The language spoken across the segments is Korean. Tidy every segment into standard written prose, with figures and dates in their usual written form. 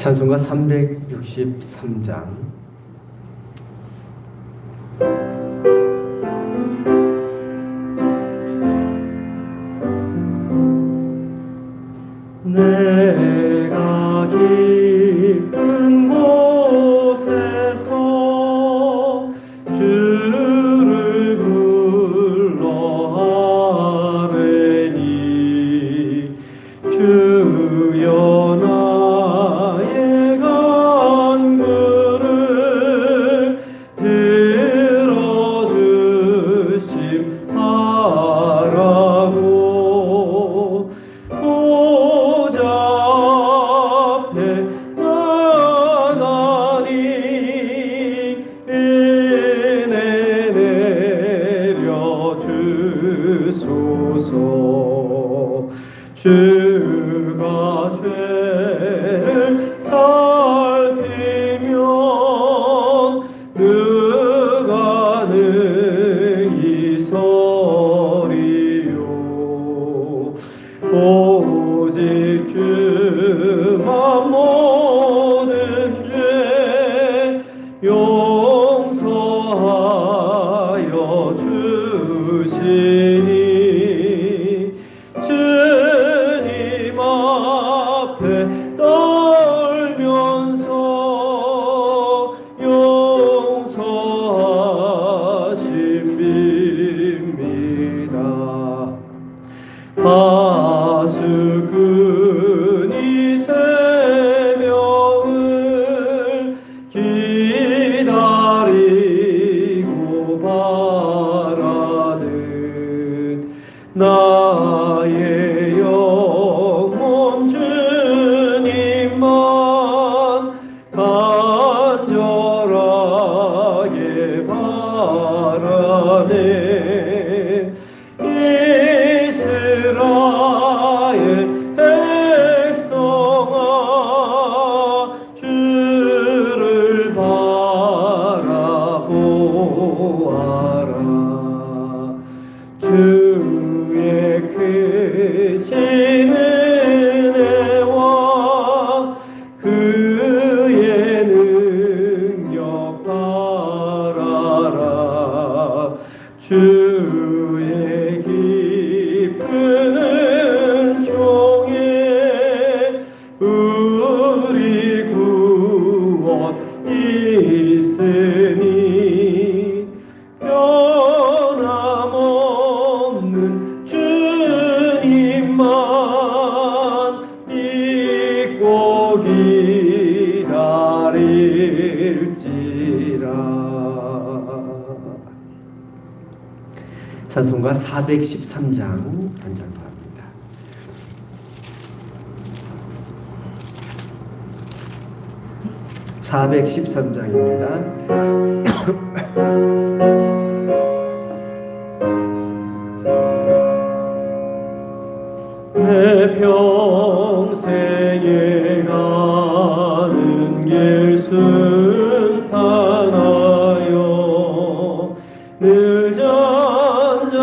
찬송가 363장. 내가 깊은 곳에서 주를 불러 아뢰니 주여 나의 간구를 들어주심하라고 보좌 앞에 나가니 은혜 내려 주소서. 주가 죄를 살피면 누가 능히 서리요. 오직 주만 모든 죄 용서하여 주시니 주님 앞에 떨면서 용서하심 빕니다. 파수꾼이 새벽을 기다리고 바라듯 나의 영혼 주님만 간절하게 바라네. 이스라엘 백성아 주를 바라보아라. 주의 크신 은혜와 그의 능력 바라라. 주의 깊은 은총에 우리 구원 있으니 변함없는 주님만 믿고 기다릴지라. 찬송가 413장 단장합니다. 내 평생에 가는 길 순탄하여 늘 잔잔한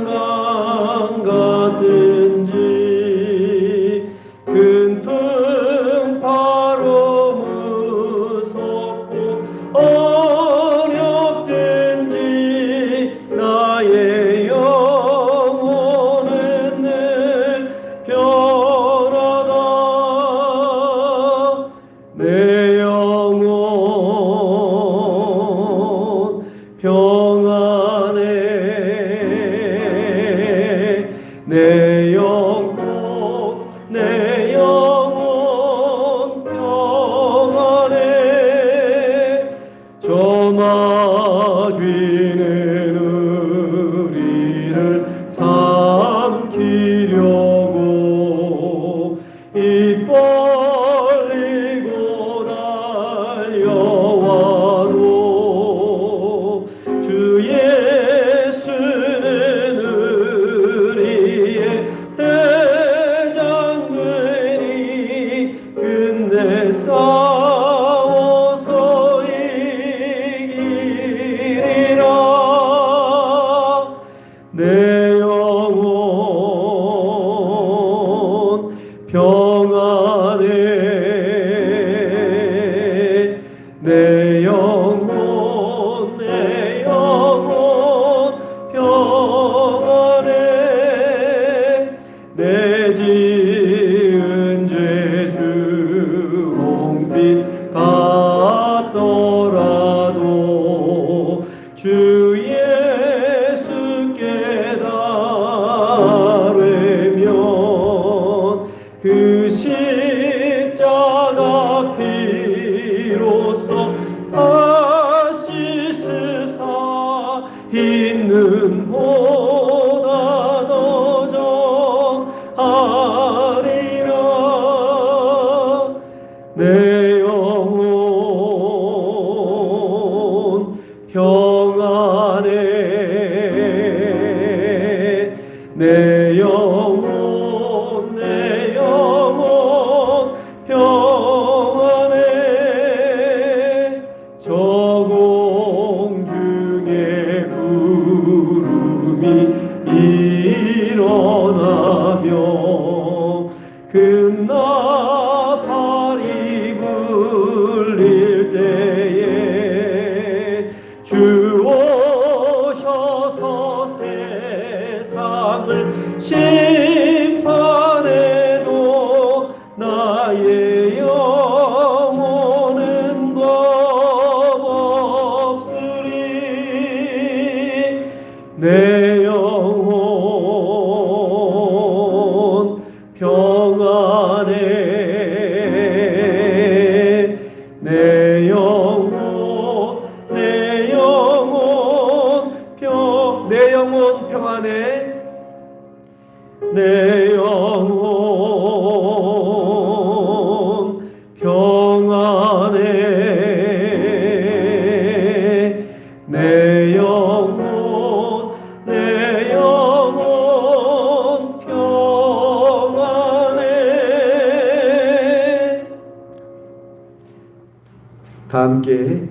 강 같든지 큰 풍파로 무섭고 어렵든지 나의 영혼은 늘 변하다. 내 영혼 평안해. 내 영혼 평안해. 저 마귀는 우리를 삼키려고 입 벌리고 달려와도 주 예수는 우리의 대장되니 끝내 싸워서 이기리라. 내 영혼 평안해. 있는 보다 더 정하리라. 내 영혼 평안해. 내 영혼 평안해. 저공중의 구름이 일어나며 금나팔이 불릴 때에 주 오셔서 세상을 심판해도 나의 영혼은 겁없으리. 내 영혼 평안해. 내 영혼 평안해. 내 영혼 평안해. 내 영혼 평안해. 다 함께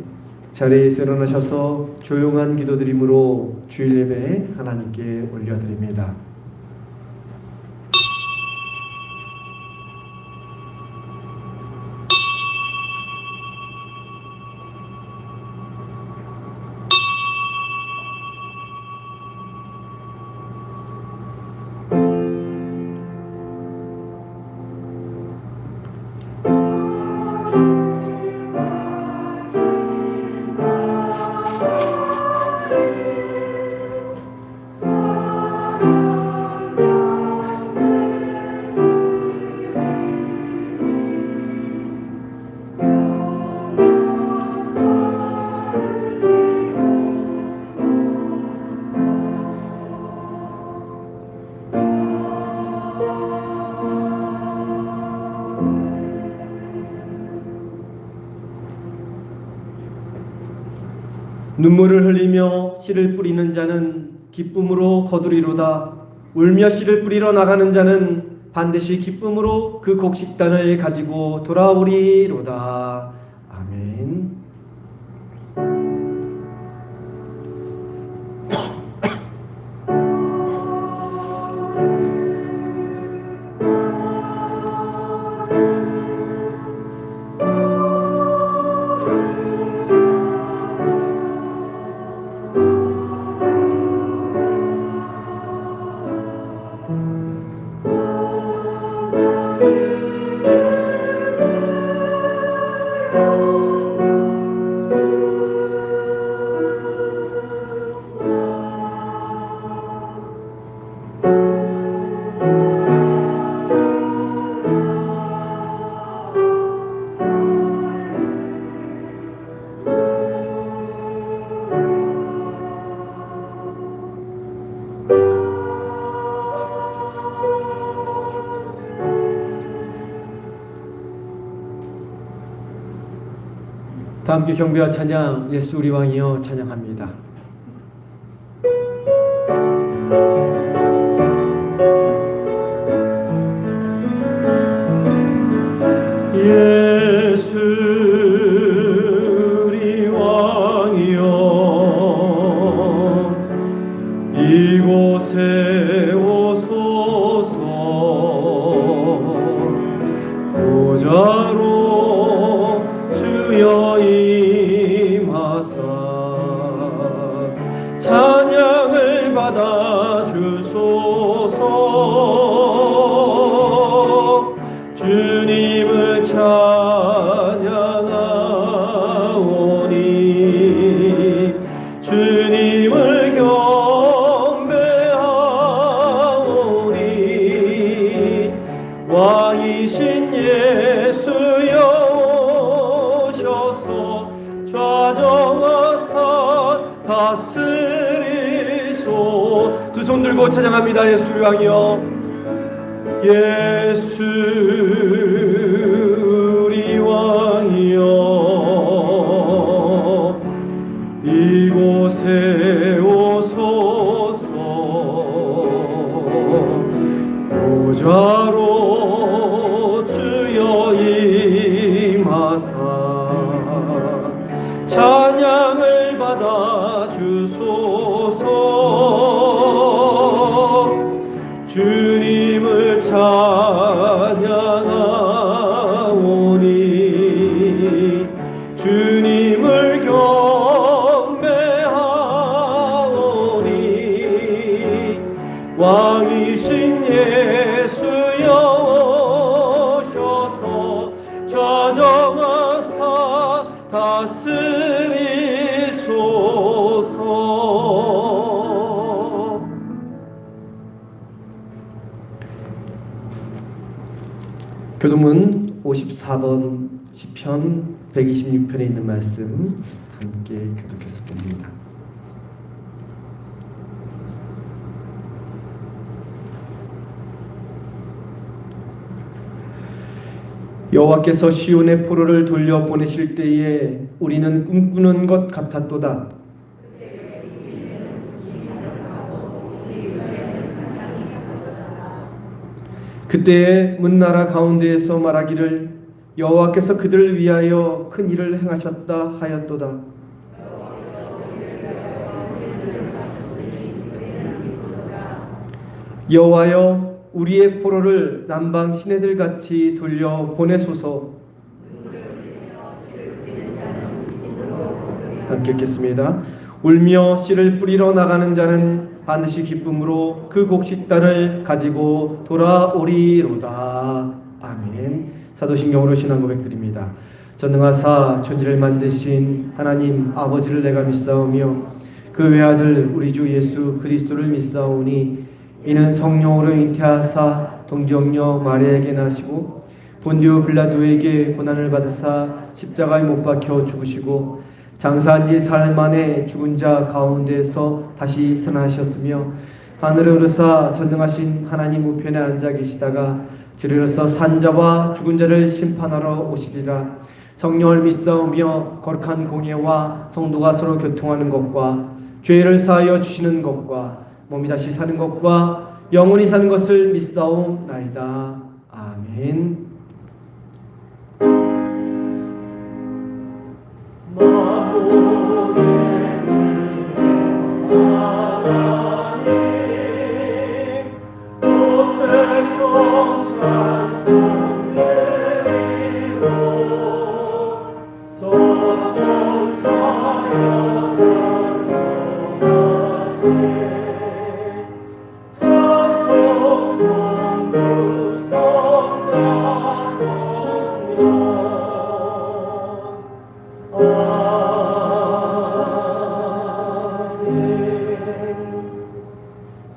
자리에서 일어나셔서 조용한 기도드림으로 주일 예배 하나님께 올려드립니다. 눈물을 흘리며 씨를 뿌리는 자는 기쁨으로 거두리로다. 울며 씨를 뿌리러 나가는 자는 반드시 기쁨으로 그 곡식단을 가지고 돌아오리로다. 아멘. 다 함께 경배와 찬양, 예수 우리 왕이여 찬양합니다. 예수 우리 왕이여 이곳에 오소서. 보좌로 주여 임하사 찬양을 받아 주소서. 주님을 찬양하오니 주님을 경배하오니 왕이신 예수여 오셔서 좌정하사 다스리소서. 두 손 들고 찬양합니다. 예수 우리 왕이여, 예수 우리 왕이여, 이곳에 오소서. 보좌로 주여 임하사 찬양을 받아 주소서. 주님을 찬양하오니 주님을 경배하오니 왕이신 예수여 오셔서 좌정하사 다스리소서. 교도문 54번 시편 126편에 있는 말씀 함께 교독해서 봅니다. 여호와께서 시온의 포로를 돌려 보내실 때에 우리는 꿈꾸는 것 같았도다. 그때에 문나라 가운데에서 말하기를 여호와께서 그들을 위하여 큰 일을 행하셨다 하였도다. 여호와여, 우리의 포로를 남방 시내들 같이 돌려 보내소서. 함께 읽겠습니다. 울며 씨를 뿌리러 나가는 자는 반드시 기쁨으로 그 곡식단을 가지고 돌아오리로다. 아멘. 사도신경으로 신앙 고백드립니다. 전능하사 천지를 만드신 하나님 아버지를 내가 믿사오며 그 외아들 우리 주 예수 그리스도를 믿사오니 이는 성령으로 잉태하사 동정녀 마리아에게 나시고 본디오 빌라도에게 고난을 받으사 십자가에 못 박혀 죽으시고 장사한 지 사흘 만에 죽은 자 가운데서 다시 살아나셨으며 하늘에 오르사 전능하신 하나님 우편에 앉아 계시다가 주리로서 산자와 죽은 자를 심판하러 오시리라. 성령을 믿사오며 거룩한 공예와 성도가 서로 교통하는 것과 죄를 사하여 주시는 것과 몸이 다시 사는 것과 영원히 사는 것을 믿사옵나이다. 아멘.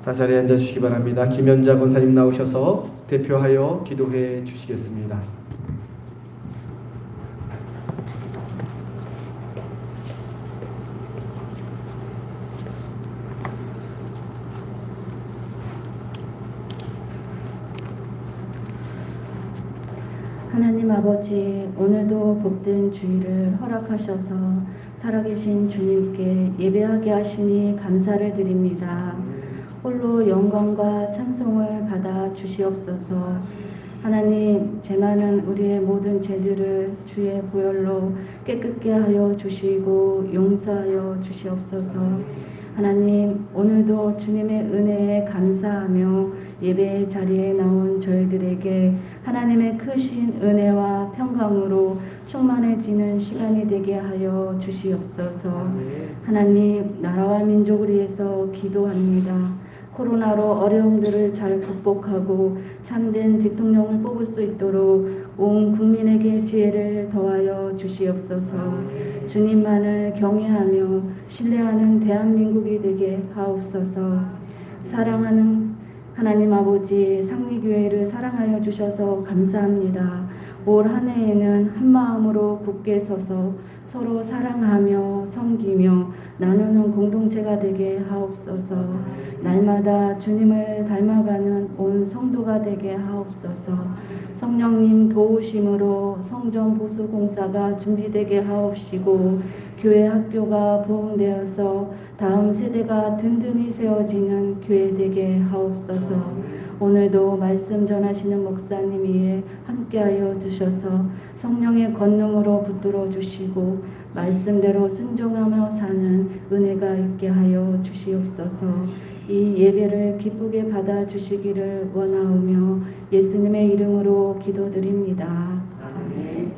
다 자리에 앉아주시기 바랍니다. 김연자 권사님 나오셔서 대표하여 기도해 주시겠습니다. 하나님 아버지, 오늘도 복된 주일을 허락하셔서 살아계신 주님께 예배하게 하시니 감사를 드립니다. 홀로 영광과 찬송을 받아 주시옵소서. 하나님, 죄 많은 우리의 모든 죄들을 주의 보혈로 깨끗게 하여 주시고 용서하여 주시옵소서. 하나님, 오늘도 주님의 은혜에 감사하며 예배의 자리에 나온 저희들에게 하나님의 크신 은혜와 평강으로 충만해지는 시간이 되게 하여 주시옵소서. 하나님, 나라와 민족을 위해서 기도합니다. 코로나로 어려움들을 잘 극복하고 참된 대통령을 뽑을 수 있도록 온 국민에게 지혜를 더하여 주시옵소서. 주님만을 경외하며 신뢰하는 대한민국이 되게 하옵소서. 사랑하는 하나님 아버지, 상리교회를 사랑하여 주셔서 감사합니다. 올 한 해에는 한마음으로 굳게 서서 서로 사랑하며 섬기며 나누는 공동체가 되게 하옵소서. 날마다 주님을 닮아가는 온 성도가 되게 하옵소서. 성령님 도우심으로 성전 보수 공사가 준비되게 하옵시고 교회 학교가 부흥되어서 다음 세대가 든든히 세워지는 교회 되게 하옵소서. 오늘도 말씀 전하시는 목사님 위에 함께하여 주셔서 성령의 권능으로 붙들어 주시고 말씀대로 순종하며 사는 은혜가 있게 하여 주시옵소서. 이 예배를 기쁘게 받아 주시기를 원하오며 예수님의 이름으로 기도드립니다. 아멘.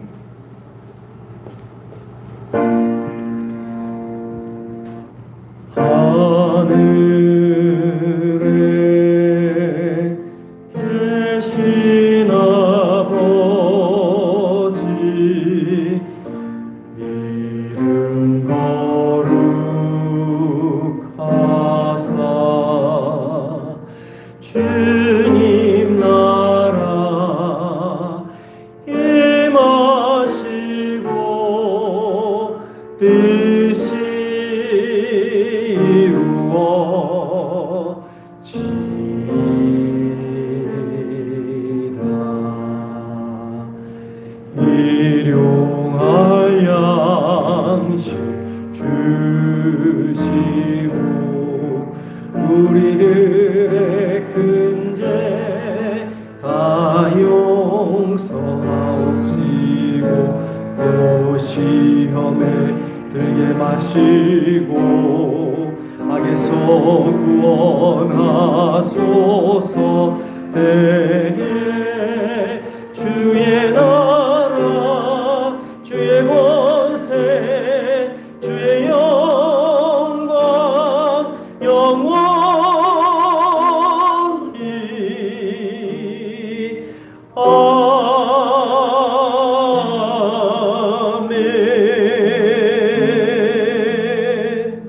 하늘에 계신 아버지 이름 거룩하사 주님 나라 임하시고 뜻이 이루어지리라. 일용할 양식 주시고 우리들의 큰죄 다 용서하옵시고 또 시험에 들게 마시고 악에서 구원하소서. 대개 주의 나라 주의 권세 주의 영광 영원히 아멘.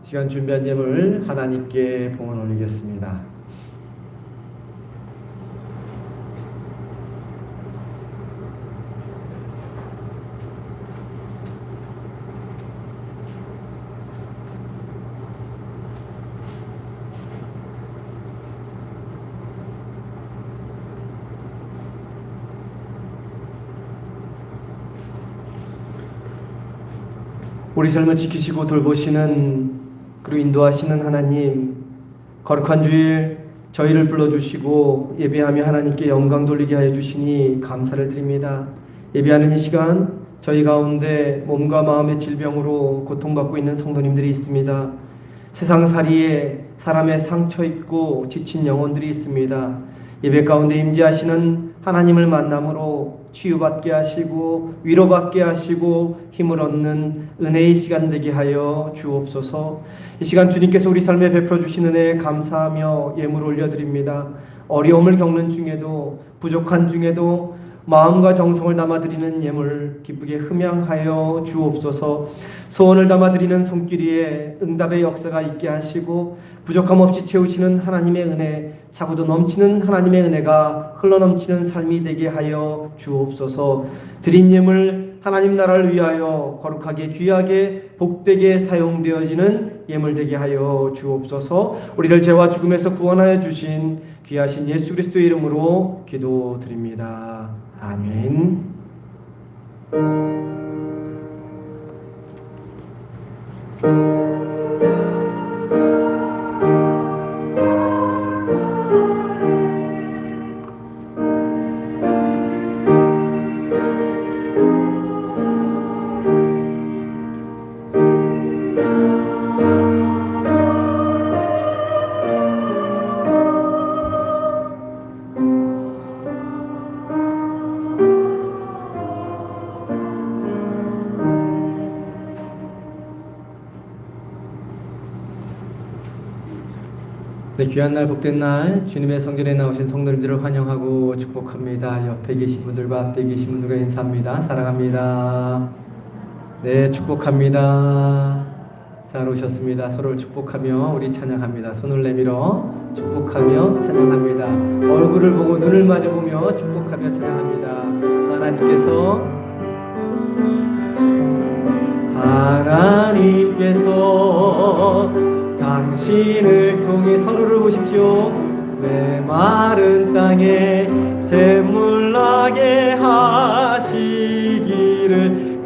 시간 준비한 예물 하나님께 봉헌 올리겠습니다. 우리 삶을 지키시고 돌보시는 그리고 인도하시는 하나님, 거룩한 주일 저희를 불러주시고 예배하며 하나님께 영광 돌리게 하여 주시니 감사를 드립니다. 예배하는 이 시간 저희 가운데 몸과 마음의 질병으로 고통받고 있는 성도님들이 있습니다. 세상살이에 사람의 상처 입고 지친 영혼들이 있습니다. 예배 가운데 임재하시는 하나님을 만남으로 치유받게 하시고 위로받게 하시고 힘을 얻는 은혜의 시간 되게 하여 주옵소서. 이 시간 주님께서 우리 삶에 베풀어 주신 은혜에 감사하며 예물 올려드립니다. 어려움을 겪는 중에도 부족한 중에도 마음과 정성을 담아드리는 예물 기쁘게 흠양하여 주옵소서. 소원을 담아드리는 손길이에 응답의 역사가 있게 하시고 부족함 없이 채우시는 하나님의 은혜, 차고도 넘치는 하나님의 은혜가 흘러넘치는 삶이 되게 하여 주옵소서. 드린 예물 하나님 나라를 위하여 거룩하게 귀하게 복되게 사용되어지는 예물 되게 하여 주옵소서. 우리를 죄와 죽음에서 구원하여 주신 귀하신 예수 그리스도의 이름으로 기도드립니다. 아멘. 네, 귀한 날 복된 날 주님의 성전에 나오신 성도님들을 환영하고 축복합니다. 옆에 계신 분들과 앞에 계신 분들과 인사합니다. 사랑합니다. 네, 축복합니다. 잘 오셨습니다. 서로를 축복하며 우리 찬양합니다. 손을 내밀어 축복하며 찬양합니다. 얼굴을 보고 눈을 마주보며 축복하며 찬양합니다. 하나님께서 당신을 통해 서로를 보십시오. 메마른 땅에 샘물 나게 하시기를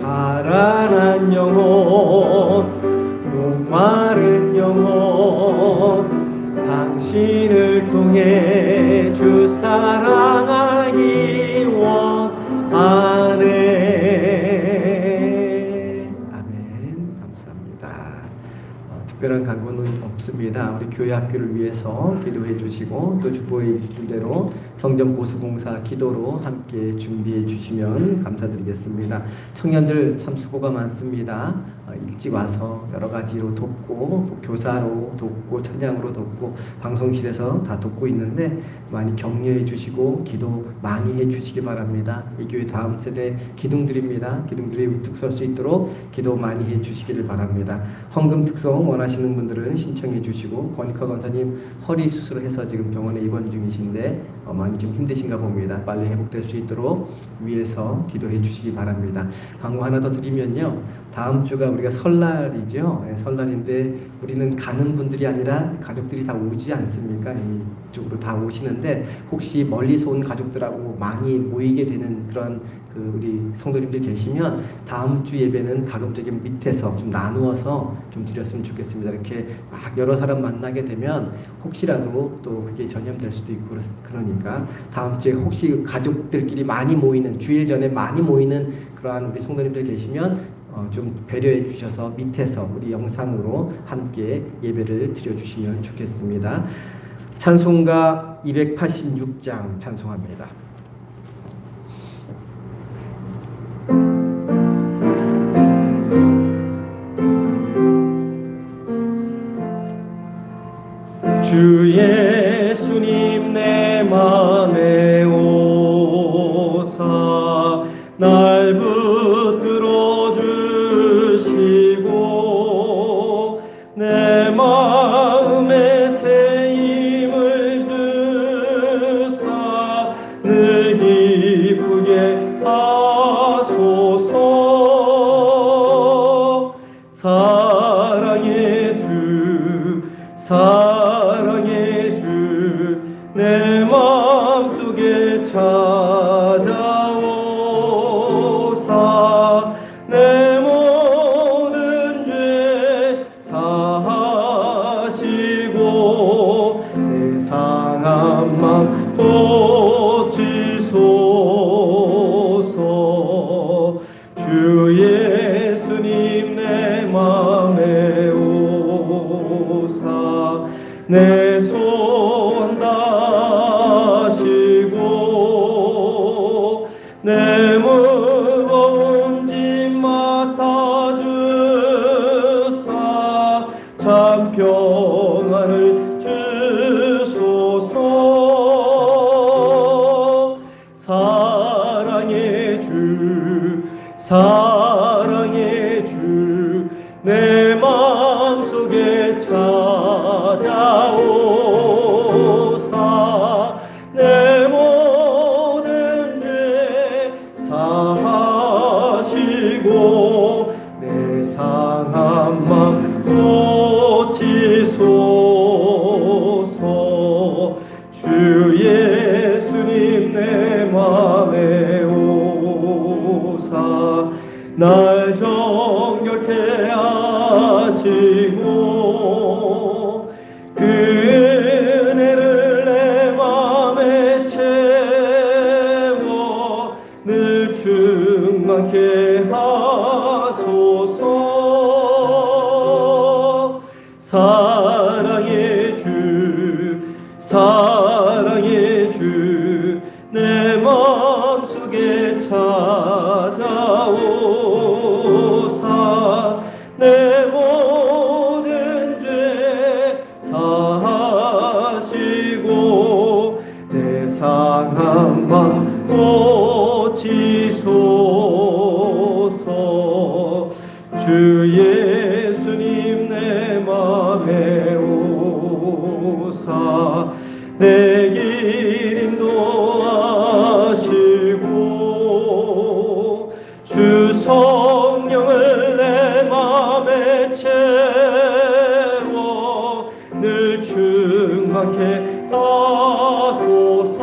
가라앉은 영혼 목마른 영혼 당신을 통해 주 사랑 알기 원하네. 아멘. 감사합니다. 특별한 간구는 없습니다. 우리 교회 학교를 위해서 기도해 주시고 또 주보의 분대로 성전 보수공사 기도로 함께 준비해 주시면 감사드리겠습니다. 청년들 참 수고가 많습니다. 일찍 와서 여러 가지로 돕고 교사로 돕고 찬양으로 돕고 방송실에서 다 돕고 있는데 많이 격려해 주시고 기도 많이 해 주시기 바랍니다. 이 교회 다음 세대 기둥들입니다. 기둥들이 우뚝 설 수 있도록 기도 많이 해 주시기를 바랍니다. 헌금 특송 원하시는 분들은 신청해 주시고 권익화 권사님 허리 수술을 해서 지금 병원에 입원 중이신데 많이 좀 힘드신가 봅니다. 빨리 회복될 수 있도록 위해서 기도해 주시기 바랍니다. 광고 하나 더 드리면요. 다음 주가 우리가 설날이죠. 설날인데 우리는 가는 분들이 아니라 가족들이 다 오지 않습니까? 이쪽으로 다 오시는데 혹시 멀리서 온 가족들하고 많이 모이게 되는 그런 우리 성도님들 계시면 다음 주 예배는 가급적이면 밑에서 좀 나누어서 좀 드렸으면 좋겠습니다. 이렇게 막 여러 사람 만나게 되면 혹시라도 또 그게 전염될 수도 있고 그러니까 다음 주에 혹시 가족들끼리 많이 모이는 주일 전에 많이 모이는 그러한 우리 성도님들 계시면 좀 배려해 주셔서 밑에서 우리 영상으로 함께 예배를 드려주시면 좋겠습니다. 찬송가 286장 찬송합니다. 주 예수님 내 맘에 오사 날 붙들어 주시고 내 마음에 새 힘을 주사 늘 기쁘게 하소서. 사랑의 주 사랑의 주 내 마음속에 찾아오사 내 모든 죄 사하시고 내 상한 맘 고치소서. 주 예수님 내 맘에 오사 내 소원 다시고 내 무거운 짐 맡아주사 참 평안을 주소서. 사랑의 주 사랑의 주 내 마음속에 찾아오사 내 모든 죄 사하시고 내 상한 맘 고치소서. 주 예수님 내 맘에 오사 날 정결케 하시고 그 은혜를 내 맘에 채워 늘 충만케 하소서. 사랑의 주 사랑의 주 내 마음속에 찾아오사 내 모든 죄 사하시고 내 상한 맘 고치소서. 주 예수님 내 맘에 오사 내 길 인도하시고 주 성령을 내 맘에 채워 오늘 충만케 하소서.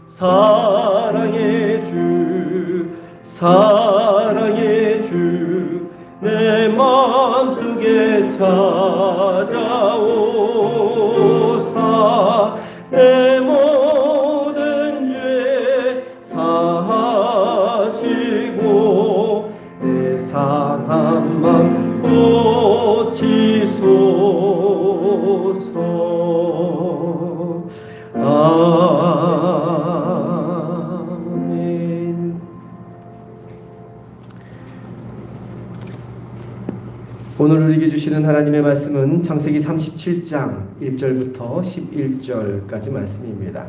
사랑의 주 사랑의 주 내 마음속에 찾아오사 내 모든 죄 사하시고 내 상한 맘 고치소서. 아멘. 오늘 우리에게 주시는 하나님의 말씀은 창세기 37장 1절부터 11절까지 말씀입니다.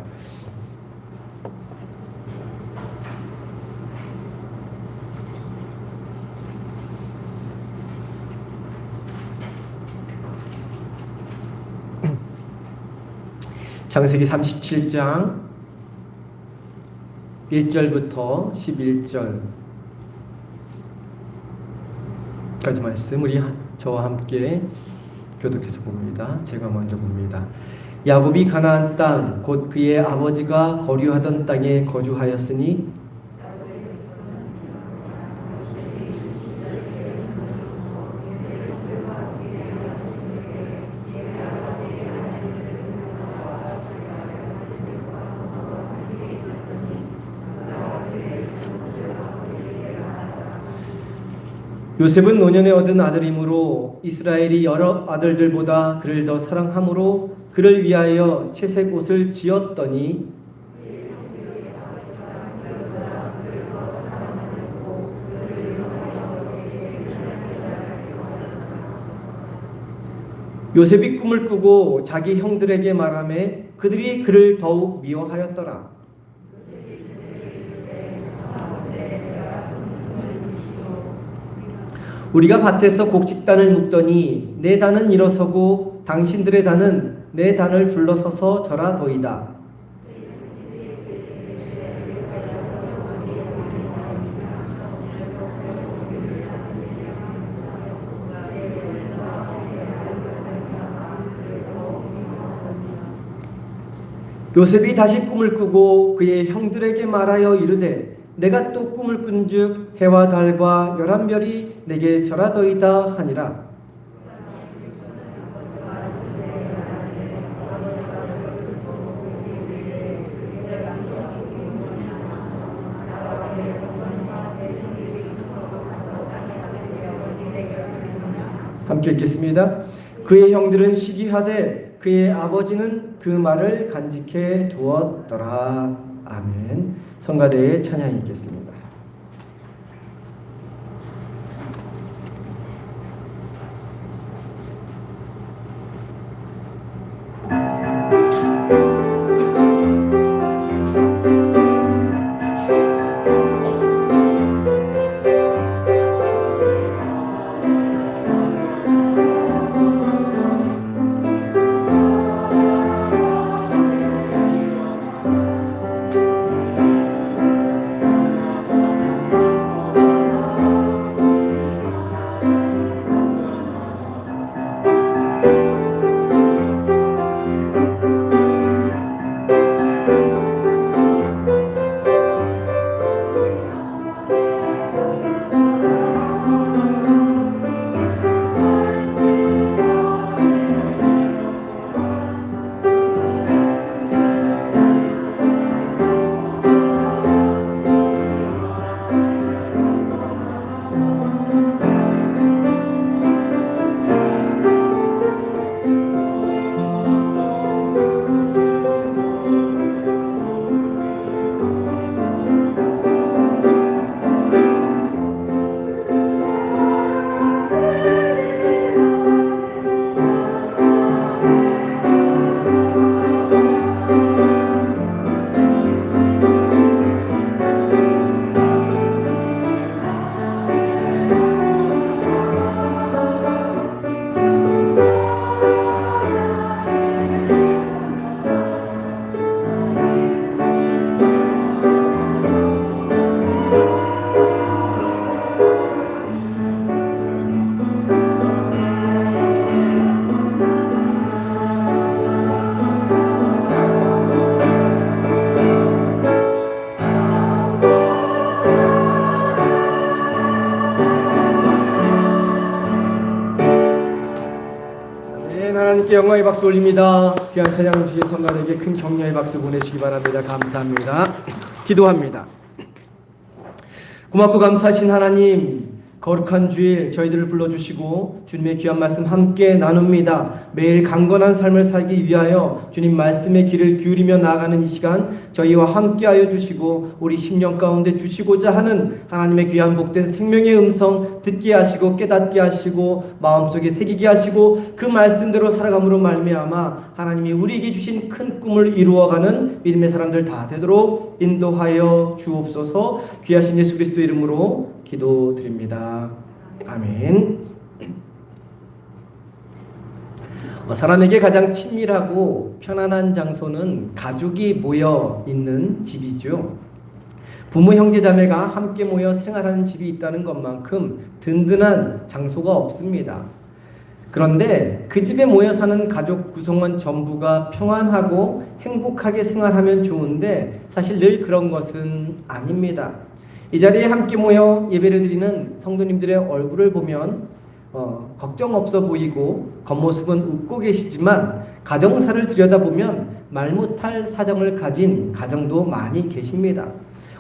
창세기 37장 1절부터 11절까지 말씀 우리 저와 함께 교독해서 봅니다. 제가 먼저 봅니다. 야곱이 가나안 땅 곧 그의 아버지가 거류하던 땅에 거주하였으니 요셉은 노년에 얻은 아들이므로 이스라엘이 여러 아들들보다 그를 더 사랑함으로 그를 위하여 채색 옷을 지었더니 요셉이 꿈을 꾸고 자기 형들에게 말하매 그들이 그를 더욱 미워하였더라. 우리가 밭에서 곡식단을 묶더니 내 단은 일어서고 당신들의 단은 내 단을 둘러서서 절하도이다. 요셉이 다시 꿈을 꾸고 그의 형들에게 말하여 이르되 내가 또 꿈을 꾼즉 해와 달과 11별이 내게 절하도이다 하니라. 함께 읽겠습니다. 그의 형들은 시기하되 그의 아버지는 그 말을 간직해 두었더라. 아멘. 성가대의 찬양이 있겠습니다. 하나님께 영광의 박수 올립니다. 귀한 찬양 주신 성가대에게 큰 격려의 박수 보내주시기 바랍니다. 감사합니다. 기도합니다. 고맙고 감사하신 하나님, 거룩한 주일 저희들을 불러주시고 주님의 귀한 말씀 함께 나눕니다. 매일 강건한 삶을 살기 위하여 주님 말씀의 길을 기울이며 나아가는 이 시간 저희와 함께하여 주시고 우리 심령 가운데 주시고자 하는 하나님의 귀한 복된 생명의 음성 듣게 하시고 깨닫게 하시고 마음속에 새기게 하시고 그 말씀대로 살아감으로 말미암아 하나님이 우리에게 주신 큰 꿈을 이루어가는 믿음의 사람들 다 되도록 인도하여 주옵소서. 귀하신 예수 그리스도 이름으로 기도드립니다. 아멘. 사람에게 가장 친밀하고 편안한 장소는 가족이 모여 있는 집이죠. 부모, 형제, 자매가 함께 모여 생활하는 집이 있다는 것만큼 든든한 장소가 없습니다. 그런데 그 집에 모여 사는 가족 구성원 전부가 평안하고 행복하게 생활하면 좋은데 사실 늘 그런 것은 아닙니다. 이 자리에 함께 모여 예배를 드리는 성도님들의 얼굴을 보면 걱정 없어 보이고 겉모습은 웃고 계시지만 가정사를 들여다보면 말 못할 사정을 가진 가정도 많이 계십니다.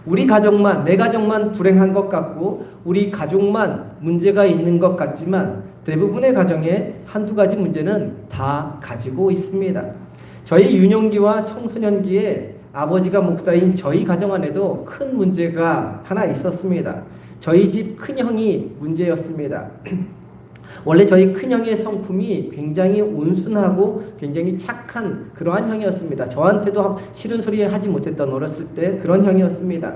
우리 가정만, 내 가정만 불행한 것 같고 우리 가족만 문제가 있는 것 같지만 대부분의 가정에 한두 가지 문제는 다 가지고 있습니다. 저희 유년기와 청소년기에 아버지가 목사인 저희 가정 안에도 큰 문제가 하나 있었습니다. 저희 집 큰형이 문제였습니다. 원래 저희 큰형의 성품이 굉장히 온순하고 굉장히 착한 그러한 형이었습니다. 저한테도 싫은 소리 하지 못했던 어렸을 때 그런 형이었습니다.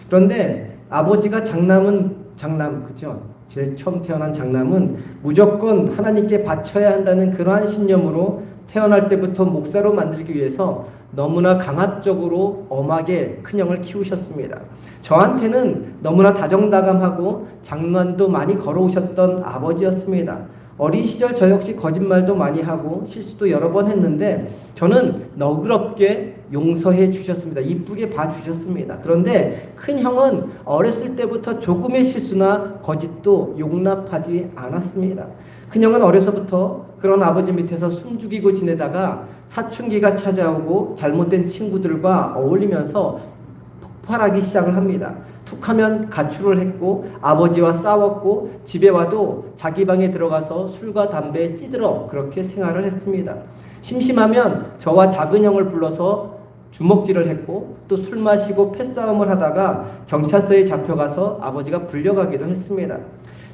그런데 아버지가 장남, 그죠? 제일 처음 태어난 장남은 무조건 하나님께 바쳐야 한다는 그러한 신념으로 태어날 때부터 목사로 만들기 위해서 너무나 강압적으로 엄하게 큰형을 키우셨습니다. 저한테는 너무나 다정다감하고 장난도 많이 걸어오셨던 아버지였습니다. 어린 시절 저 역시 거짓말도 많이 하고 실수도 여러 번 했는데 저는 너그럽게 용서해 주셨습니다. 이쁘게 봐주셨습니다. 그런데 큰형은 어렸을 때부터 조금의 실수나 거짓도 용납하지 않았습니다. 큰형은 어려서부터 그런 아버지 밑에서 숨죽이고 지내다가 사춘기가 찾아오고 잘못된 친구들과 어울리면서 폭발하기 시작을 합니다. 툭하면 가출을 했고 아버지와 싸웠고 집에 와도 자기 방에 들어가서 술과 담배에 찌들어 그렇게 생활을 했습니다. 심심하면 저와 작은 형을 불러서 주먹질을 했고 또 술 마시고 패싸움을 하다가 경찰서에 잡혀가서 아버지가 불려가기도 했습니다.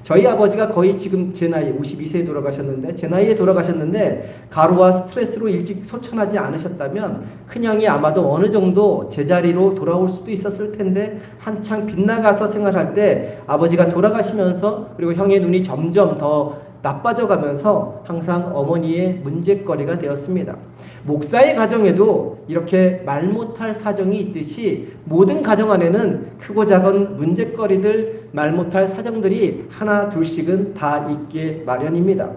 저희 아버지가 거의 지금 제 나이 52세에 돌아가셨는데 제 나이에 돌아가셨는데 가루와 스트레스로 일찍 소천하지 않으셨다면 큰형이 아마도 어느 정도 제자리로 돌아올 수도 있었을 텐데 한창 빗나가서 생활할 때 아버지가 돌아가시면서 그리고 형의 눈이 점점 더 나빠져 가면서 항상 어머니의 문제거리가 되었습니다. 목사의 가정에도 이렇게 말 못할 사정이 있듯이 모든 가정 안에는 크고 작은 문제거리들, 말 못할 사정들이 하나 둘씩은 다 있게 마련입니다.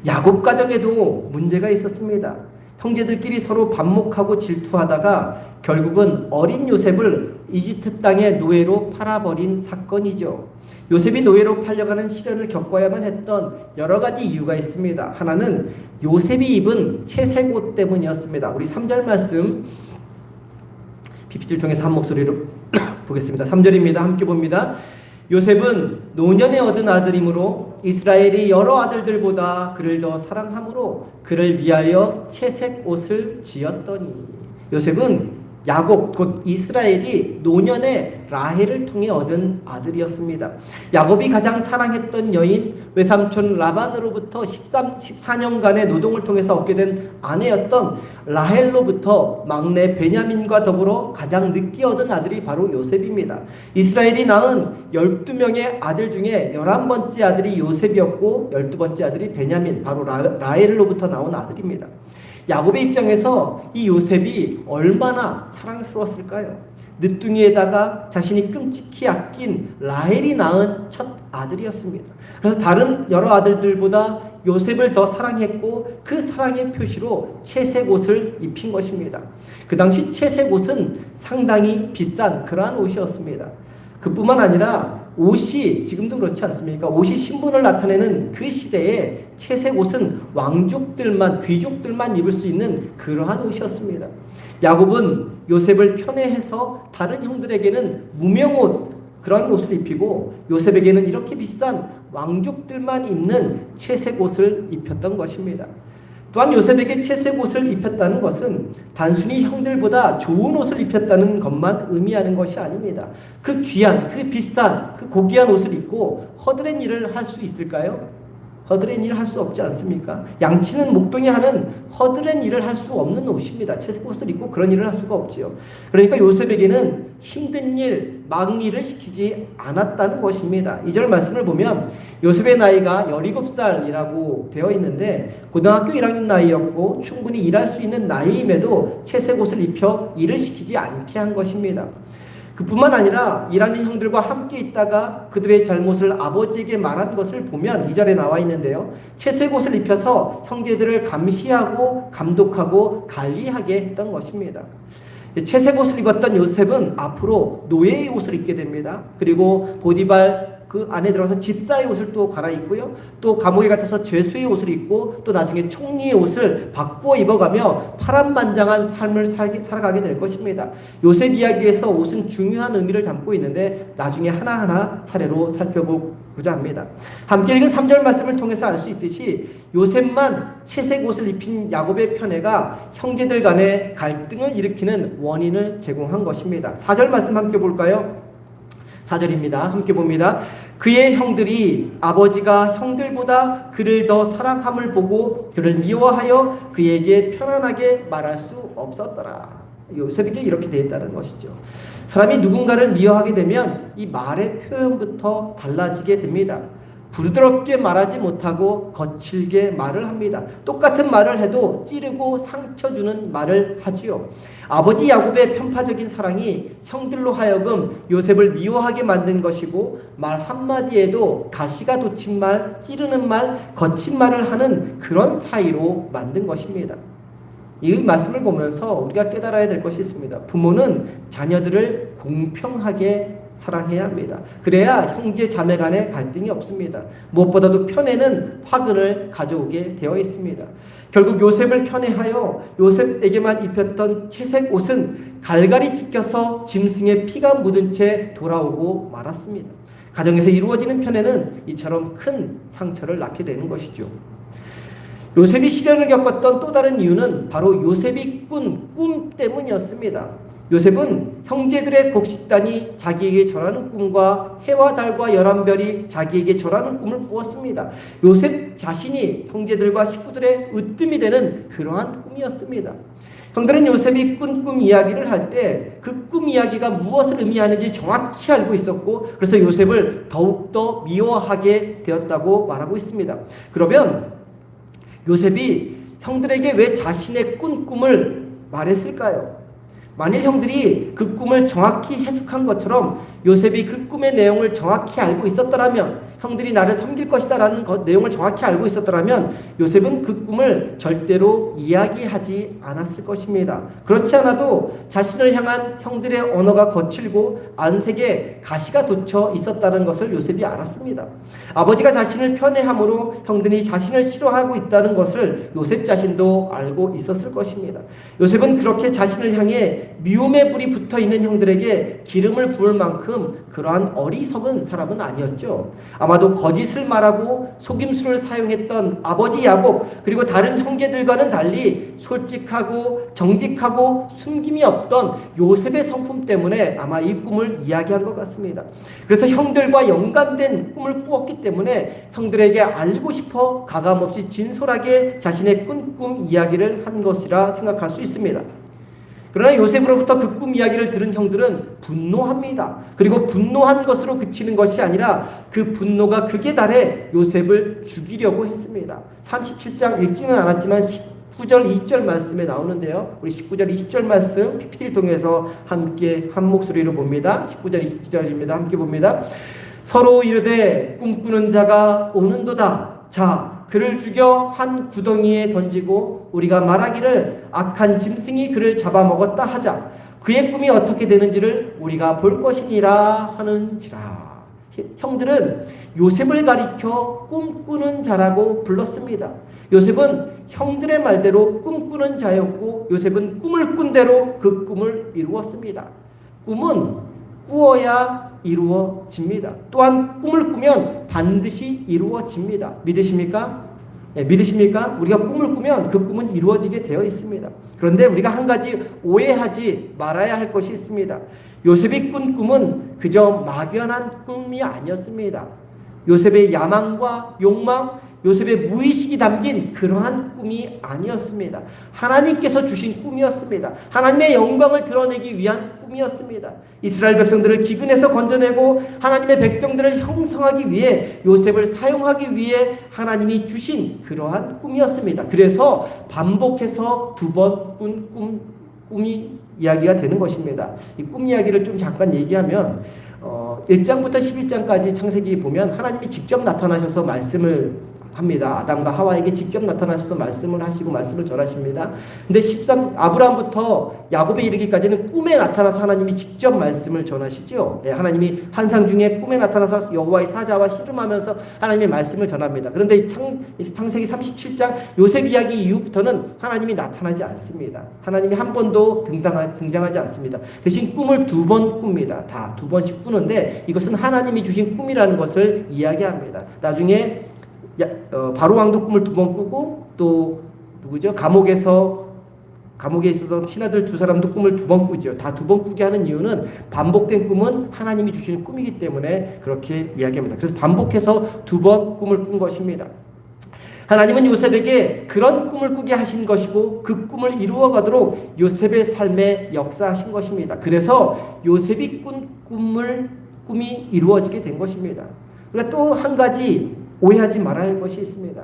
야곱 가정에도 문제가 있었습니다. 형제들끼리 서로 반목하고 질투하다가 결국은 어린 요셉을 이집트 땅의 노예로 팔아버린 사건이죠. 요셉이 노예로 팔려가는 시련을 겪어야만 했던 여러 가지 이유가 있습니다. 하나는 요셉이 입은 채색 옷 때문이었습니다. 우리 3절 말씀 PPT를 통해서 한 목소리로 보겠습니다. 3절입니다. 함께 봅니다. 요셉은 노년에 얻은 아들이므로 이스라엘이 여러 아들들보다 그를 더 사랑함으로 그를 위하여 채색 옷을 지었더니 요셉은 야곱 곧 이스라엘이 노년에 라헬을 통해 얻은 아들이었습니다. 야곱이 가장 사랑했던 여인 외삼촌 라반으로부터 14년간의 노동을 통해서 얻게 된 아내였던 라헬로부터 막내 베냐민과 더불어 가장 늦게 얻은 아들이 바로 요셉입니다. 이스라엘이 낳은 12명의 아들 중에 11번째 아들이 요셉이었고 12번째 아들이 베냐민 바로 라헬로부터 나온 아들입니다. 야곱의 입장에서 이 요셉이 얼마나 사랑스러웠을까요? 늦둥이에다가 자신이 끔찍히 아낀 라헬이 낳은 첫 아들이었습니다. 그래서 다른 여러 아들들보다 요셉을 더 사랑했고 그 사랑의 표시로 채색 옷을 입힌 것입니다. 그 당시 채색 옷은 상당히 비싼 그러한 옷이었습니다. 그뿐만 아니라 옷이 지금도 그렇지 않습니까? 옷이 신분을 나타내는 그 시대에 채색 옷은 왕족들만, 귀족들만 입을 수 있는 그러한 옷이었습니다. 야곱은 요셉을 편애해서 다른 형들에게는 무명옷, 그런 옷을 입히고 요셉에게는 이렇게 비싼 왕족들만 입는 채색 옷을 입혔던 것입니다. 또한 요셉에게 채색 옷을 입혔다는 것은 단순히 형들보다 좋은 옷을 입혔다는 것만 의미하는 것이 아닙니다. 그 귀한, 그 비싼, 그 고귀한 옷을 입고 허드렛 일을 할 수 있을까요? 허드렛 일을 할 수 없지 않습니까? 양치는 목동이 하는 허드렛 일을 할 수 없는 옷입니다. 채색 옷을 입고 그런 일을 할 수가 없지요. 그러니까 요셉에게는 힘든 일, 막일을 시키지 않았다는 것입니다. 2절 말씀을 보면 요셉의 나이가 17살이라고 되어 있는데 고등학교 1학년 나이였고 충분히 일할 수 있는 나이임에도 채색 옷을 입혀 일을 시키지 않게 한 것입니다. 그뿐만 아니라 일하는 형들과 함께 있다가 그들의 잘못을 아버지에게 말한 것을 보면 2절에 나와 있는데요. 채색 옷을 입혀서 형제들을 감시하고 감독하고 관리하게 했던 것입니다. 채색 옷을 입었던 요셉은 앞으로 노예의 옷을 입게 됩니다. 그리고 보디발 그 안에 들어가서 집사의 옷을 또 갈아입고요. 또 감옥에 갇혀서 죄수의 옷을 입고 또 나중에 총리의 옷을 바꾸어 입어가며 파란만장한 삶을 살아가게 될 것입니다. 요셉 이야기에서 옷은 중요한 의미를 담고 있는데 나중에 하나하나 차례로 살펴보고자 합니다. 함께 읽은 3절 말씀을 통해서 알 수 있듯이 요셉만 채색 옷을 입힌 야곱의 편애가 형제들 간의 갈등을 일으키는 원인을 제공한 것입니다. 4절 말씀 함께 볼까요? 4절입니다. 함께 봅니다. 그의 형들이 아버지가 형들보다 그를 더 사랑함을 보고 그를 미워하여 그에게 편안하게 말할 수 없었더라. 요셉에게 이렇게 되어 있다는 것이죠. 사람이 누군가를 미워하게 되면 이 말의 표현부터 달라지게 됩니다. 부드럽게 말하지 못하고 거칠게 말을 합니다. 똑같은 말을 해도 찌르고 상처 주는 말을 하지요. 아버지 야곱의 편파적인 사랑이 형들로 하여금 요셉을 미워하게 만든 것이고 말 한마디에도 가시가 돋친 말, 찌르는 말, 거친 말을 하는 그런 사이로 만든 것입니다. 이 말씀을 보면서 우리가 깨달아야 될 것이 있습니다. 부모는 자녀들을 공평하게 사랑해야 합니다. 그래야 형제 자매 간의 갈등이 없습니다. 무엇보다도 편애는 화근을 가져오게 되어 있습니다. 결국 요셉을 편애하여 요셉에게만 입혔던 채색 옷은 갈갈이 찢겨서 짐승의 피가 묻은 채 돌아오고 말았습니다. 가정에서 이루어지는 편애는 이처럼 큰 상처를 낳게 되는 것이죠. 요셉이 시련을 겪었던 또 다른 이유는 바로 요셉이 꾼 꿈 때문이었습니다. 요셉은 형제들의 곡식단이 자기에게 절하는 꿈과 해와 달과 11별이 자기에게 절하는 꿈을 꾸었습니다. 요셉 자신이 형제들과 식구들의 으뜸이 되는 그러한 꿈이었습니다. 형들은 요셉이 꾼 꿈 이야기를 할 때 그 꿈 이야기가 무엇을 의미하는지 정확히 알고 있었고 그래서 요셉을 더욱더 미워하게 되었다고 말하고 있습니다. 그러면 요셉이 형들에게 왜 자신의 꾼 꿈을 말했을까요? 만일 형들이 그 꿈을 정확히 해석한 것처럼 요셉이 그 꿈의 내용을 정확히 알고 있었더라면 형들이 나를 섬길 것이다 라는 내용을 정확히 알고 있었더라면 요셉은 그 꿈을 절대로 이야기하지 않았을 것입니다. 그렇지 않아도 자신을 향한 형들의 언어가 거칠고 안색에 가시가 돋쳐 있었다는 것을 요셉이 알았습니다. 아버지가 자신을 편애함으로 형들이 자신을 싫어하고 있다는 것을 요셉 자신도 알고 있었을 것입니다. 요셉은 그렇게 자신을 향해 미움의 불이 붙어있는 형들에게 기름을 부을 만큼 그러한 어리석은 사람은 아니었죠. 아마도 거짓을 말하고 속임수를 사용했던 아버지 야곱 그리고 다른 형제들과는 달리 솔직하고 정직하고 숨김이 없던 요셉의 성품 때문에 아마 이 꿈을 이야기한 것 같습니다. 그래서 형들과 연관된 꿈을 꾸었기 때문에 형들에게 알고 싶어 가감없이 진솔하게 자신의 꾼 꿈 이야기를 한 것이라 생각할 수 있습니다. 그러나 요셉으로부터 그 꿈 이야기를 들은 형들은 분노합니다. 그리고 분노한 것으로 그치는 것이 아니라 그 분노가 극에 달해 요셉을 죽이려고 했습니다. 37장 읽지는 않았지만 19절 20절 말씀에 나오는데요. 우리 19절 20절 말씀 PPT를 통해서 함께 한 목소리로 봅니다. 19절 20절입니다. 함께 봅니다. 서로 이르되 꿈꾸는 자가 오는도다. 자 그를 죽여 한 구덩이에 던지고 우리가 말하기를 악한 짐승이 그를 잡아먹었다 하자. 그의 꿈이 어떻게 되는지를 우리가 볼 것이니라 하는지라. 형들은 요셉을 가리켜 꿈꾸는 자라고 불렀습니다. 요셉은 형들의 말대로 꿈꾸는 자였고 요셉은 꿈을 꾼 대로 그 꿈을 이루었습니다. 꿈은 꾸어야 이루어집니다. 또한 꿈을 꾸면 반드시 이루어집니다. 믿으십니까? 네, 믿으십니까? 우리가 꿈을 꾸면 그 꿈은 이루어지게 되어 있습니다. 그런데 우리가 한 가지 오해하지 말아야 할 것이 있습니다. 요셉이 꾼 꿈은 그저 막연한 꿈이 아니었습니다. 요셉의 야망과 욕망, 요셉의 무의식이 담긴 그러한 꿈이 아니었습니다. 하나님께서 주신 꿈이었습니다. 하나님의 영광을 드러내기 위한 꿈이었습니다. 이스라엘 백성들을 기근에서 건져내고 하나님의 백성들을 형성하기 위해 요셉을 사용하기 위해 하나님이 주신 그러한 꿈이었습니다. 그래서 반복해서 2번 꾼 꿈이 이야기가 되는 것입니다. 이 꿈 이야기를 좀 잠깐 얘기하면 1장부터 11장까지 창세기 보면 하나님이 직접 나타나셔서 말씀을 합니다. 아담과 하와에게 직접 나타나셔서 말씀을 하시고 말씀을 전하십니다. 근데 아브라함부터 야곱에 이르기까지는 꿈에 나타나서 하나님이 직접 말씀을 전하시죠. 네, 하나님이 환상 중에 꿈에 나타나서 여호와의 사자와 씨름하면서 하나님의 말씀을 전합니다. 그런데 창세기 37장 요셉 이야기 이후부터는 하나님이 나타나지 않습니다. 하나님이 한 번도 등장하지 않습니다. 대신 꿈을 2번 꿉니다. 다 2번씩 꾸는데 이것은 하나님이 주신 꿈이라는 것을 이야기합니다. 나중에 바로 왕도 꿈을 2번 꾸고 또 누구죠? 감옥에 있었던 신하들 2사람도 꿈을 2번 꾸죠. 다 2번 꾸게 하는 이유는 반복된 꿈은 하나님이 주시는 꿈이기 때문에 그렇게 이야기합니다. 그래서 반복해서 2번 꿈을 꾼 것입니다. 하나님은 요셉에게 그런 꿈을 꾸게 하신 것이고 그 꿈을 이루어가도록 요셉의 삶에 역사하신 것입니다. 그래서 요셉이 꾼 꿈이 이루어지게 된 것입니다. 그리고 또 한 가지 오해하지 말아야 할 것이 있습니다.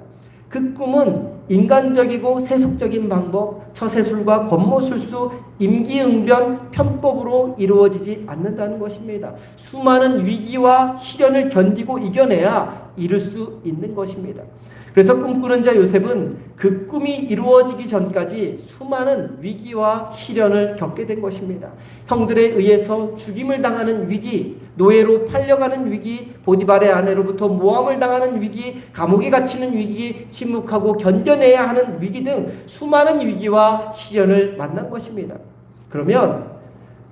그 꿈은 인간적이고 세속적인 방법, 처세술과 권모술수, 임기응변, 편법으로 이루어지지 않는다는 것입니다. 수많은 위기와 시련을 견디고 이겨내야 이룰 수 있는 것입니다. 그래서 꿈꾸는 자 요셉은 그 꿈이 이루어지기 전까지 수많은 위기와 시련을 겪게 된 것입니다. 형들에 의해서 죽임을 당하는 위기, 노예로 팔려가는 위기, 보디발의 아내로부터 모함을 당하는 위기, 감옥에 갇히는 위기, 침묵하고 견뎌내야 하는 위기 등 수많은 위기와 시련을 만난 것입니다. 그러면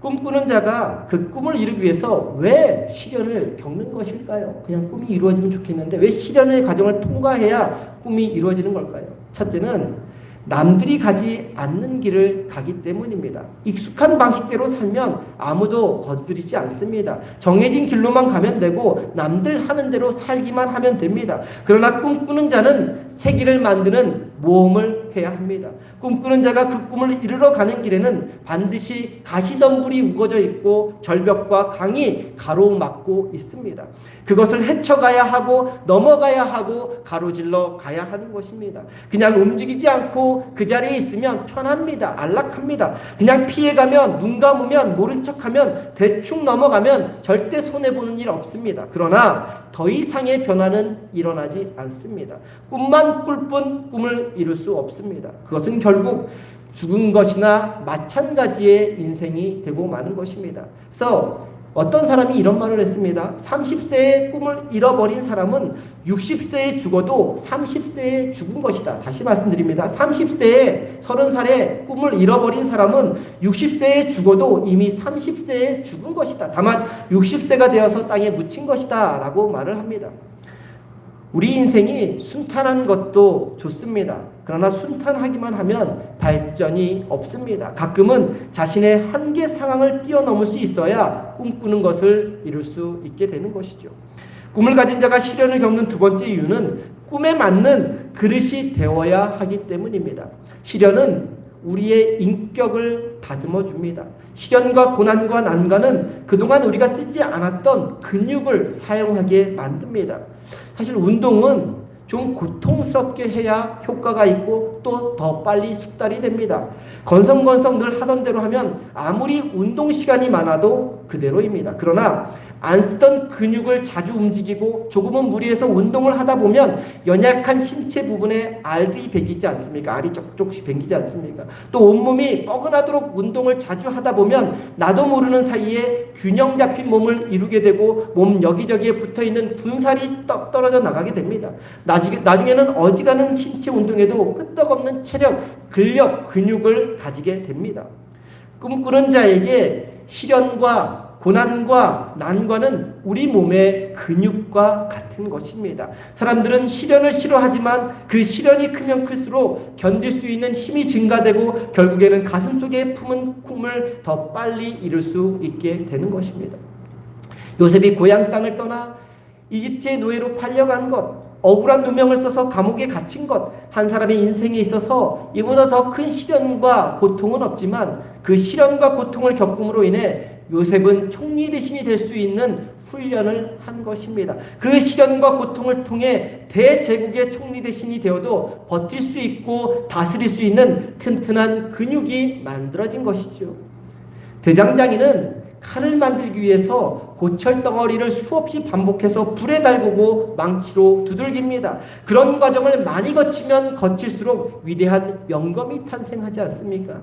꿈꾸는 자가 그 꿈을 이루기 위해서 왜 시련을 겪는 것일까요? 그냥 꿈이 이루어지면 좋겠는데 왜 시련의 과정을 통과해야 꿈이 이루어지는 걸까요? 첫째는 남들이 가지 않는 길을 가기 때문입니다. 익숙한 방식대로 살면 아무도 건드리지 않습니다. 정해진 길로만 가면 되고 남들 하는 대로 살기만 하면 됩니다. 그러나 꿈꾸는 자는 새 길을 만드는 모험을 해야 합니다. 꿈꾸는 자가 그 꿈을 이루러 가는 길에는 반드시 가시덤불이 우거져 있고 절벽과 강이 가로막고 있습니다. 그것을 헤쳐가야 하고 넘어가야 하고 가로질러 가야 하는 것입니다. 그냥 움직이지 않고 그 자리에 있으면 편합니다. 안락합니다. 그냥 피해가면 눈 감으면 모른 척하면 대충 넘어가면 절대 손해보는 일 없습니다. 그러나 더 이상의 변화는 일어나지 않습니다. 꿈만 꿀 뿐 꿈을 이룰 수 없습니다. 그것은 결국 죽은 것이나 마찬가지의 인생이 되고 마는 것입니다. 그래서 어떤 사람이 이런 말을 했습니다. 30세에 꿈을 잃어버린 사람은 60세에 죽어도 30세에 죽은 것이다. 다시 말씀드립니다. 30세에 30살에 꿈을 잃어버린 사람은 60세에 죽어도 이미 30세에 죽은 것이다. 다만 60세가 되어서 땅에 묻힌 것이다 라고 말을 합니다. 우리 인생이 순탄한 것도 좋습니다. 그러나 순탄하기만 하면 발전이 없습니다. 가끔은 자신의 한계 상황을 뛰어넘을 수 있어야 꿈꾸는 것을 이룰 수 있게 되는 것이죠. 꿈을 가진 자가 시련을 겪는 2번째 이유는 꿈에 맞는 그릇이 되어야 하기 때문입니다. 시련은 우리의 인격을 다듬어 줍니다. 시련과 고난과 난관은 그동안 우리가 쓰지 않았던 근육을 사용하게 만듭니다. 사실 운동은 좀 고통스럽게 해야 효과가 있고 또 더 빨리 숙달이 됩니다. 건성건성 늘 하던 대로 하면 아무리 운동 시간이 많아도 그대로입니다. 그러나 안 쓰던 근육을 자주 움직이고 조금은 무리해서 운동을 하다 보면 연약한 신체 부분에 알이 배기지 않습니까? 알이 쪽쪽씩 배기지 않습니까? 또 온몸이 뻐근하도록 운동을 자주 하다 보면 나도 모르는 사이에 균형 잡힌 몸을 이루게 되고 몸 여기저기에 붙어있는 군살이 떨어져 나가게 됩니다. 나중에는 어지간한 신체 운동에도 끄떡없는 체력, 근력, 근육을 가지게 됩니다. 꿈꾸는 자에게 시련과 고난과 난관은 우리 몸의 근육과 같은 것입니다. 사람들은 시련을 싫어하지만 그 시련이 크면 클수록 견딜 수 있는 힘이 증가되고 결국에는 가슴속에 품은 꿈을 더 빨리 이룰 수 있게 되는 것입니다. 요셉이 고향 땅을 떠나 이집트의 노예로 팔려간 것, 억울한 누명을 써서 감옥에 갇힌 것, 한 사람의 인생에 있어서 이보다 더 큰 시련과 고통은 없지만 그 시련과 고통을 겪음으로 인해 요셉은 총리 대신이 될 수 있는 훈련을 한 것입니다. 그 시련과 고통을 통해 대제국의 총리 대신이 되어도 버틸 수 있고 다스릴 수 있는 튼튼한 근육이 만들어진 것이죠. 대장장이는 칼을 만들기 위해서 고철 덩어리를 수없이 반복해서 불에 달구고 망치로 두들깁니다. 그런 과정을 많이 거치면 거칠수록 위대한 영검이 탄생하지 않습니까?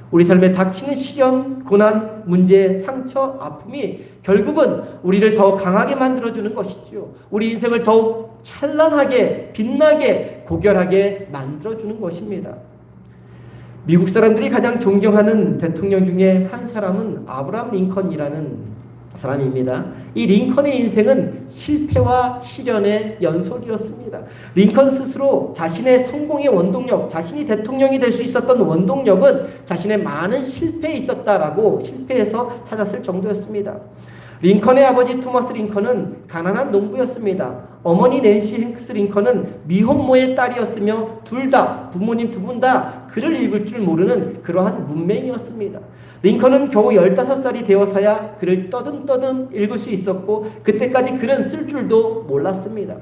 우리 삶에 닥치는 시련, 고난, 문제, 상처, 아픔이 결국은 우리를 더 강하게 만들어주는 것이죠. 우리 인생을 더욱 찬란하게, 빛나게, 고결하게 만들어주는 것입니다. 미국 사람들이 가장 존경하는 대통령 중에 한 사람은 아브라함 링컨이라는 사람입니다. 이 링컨의 인생은 실패와 시련의 연속이었습니다. 링컨 스스로 자신의 성공의 원동력, 자신이 대통령이 될 수 있었던 원동력은 자신의 많은 실패에 있었다라고 실패에서 찾았을 정도였습니다. 링컨의 아버지 토마스 링컨은 가난한 농부였습니다. 어머니 낸시 행크스 링컨은 미혼모의 딸이었으며 부모님 두 분 다 글을 읽을 줄 모르는 그러한 문맹이었습니다. 링컨은 겨우 15살이 되어서야 글을 떠듬떠듬 읽을 수 있었고 그때까지 글은 쓸 줄도 몰랐습니다.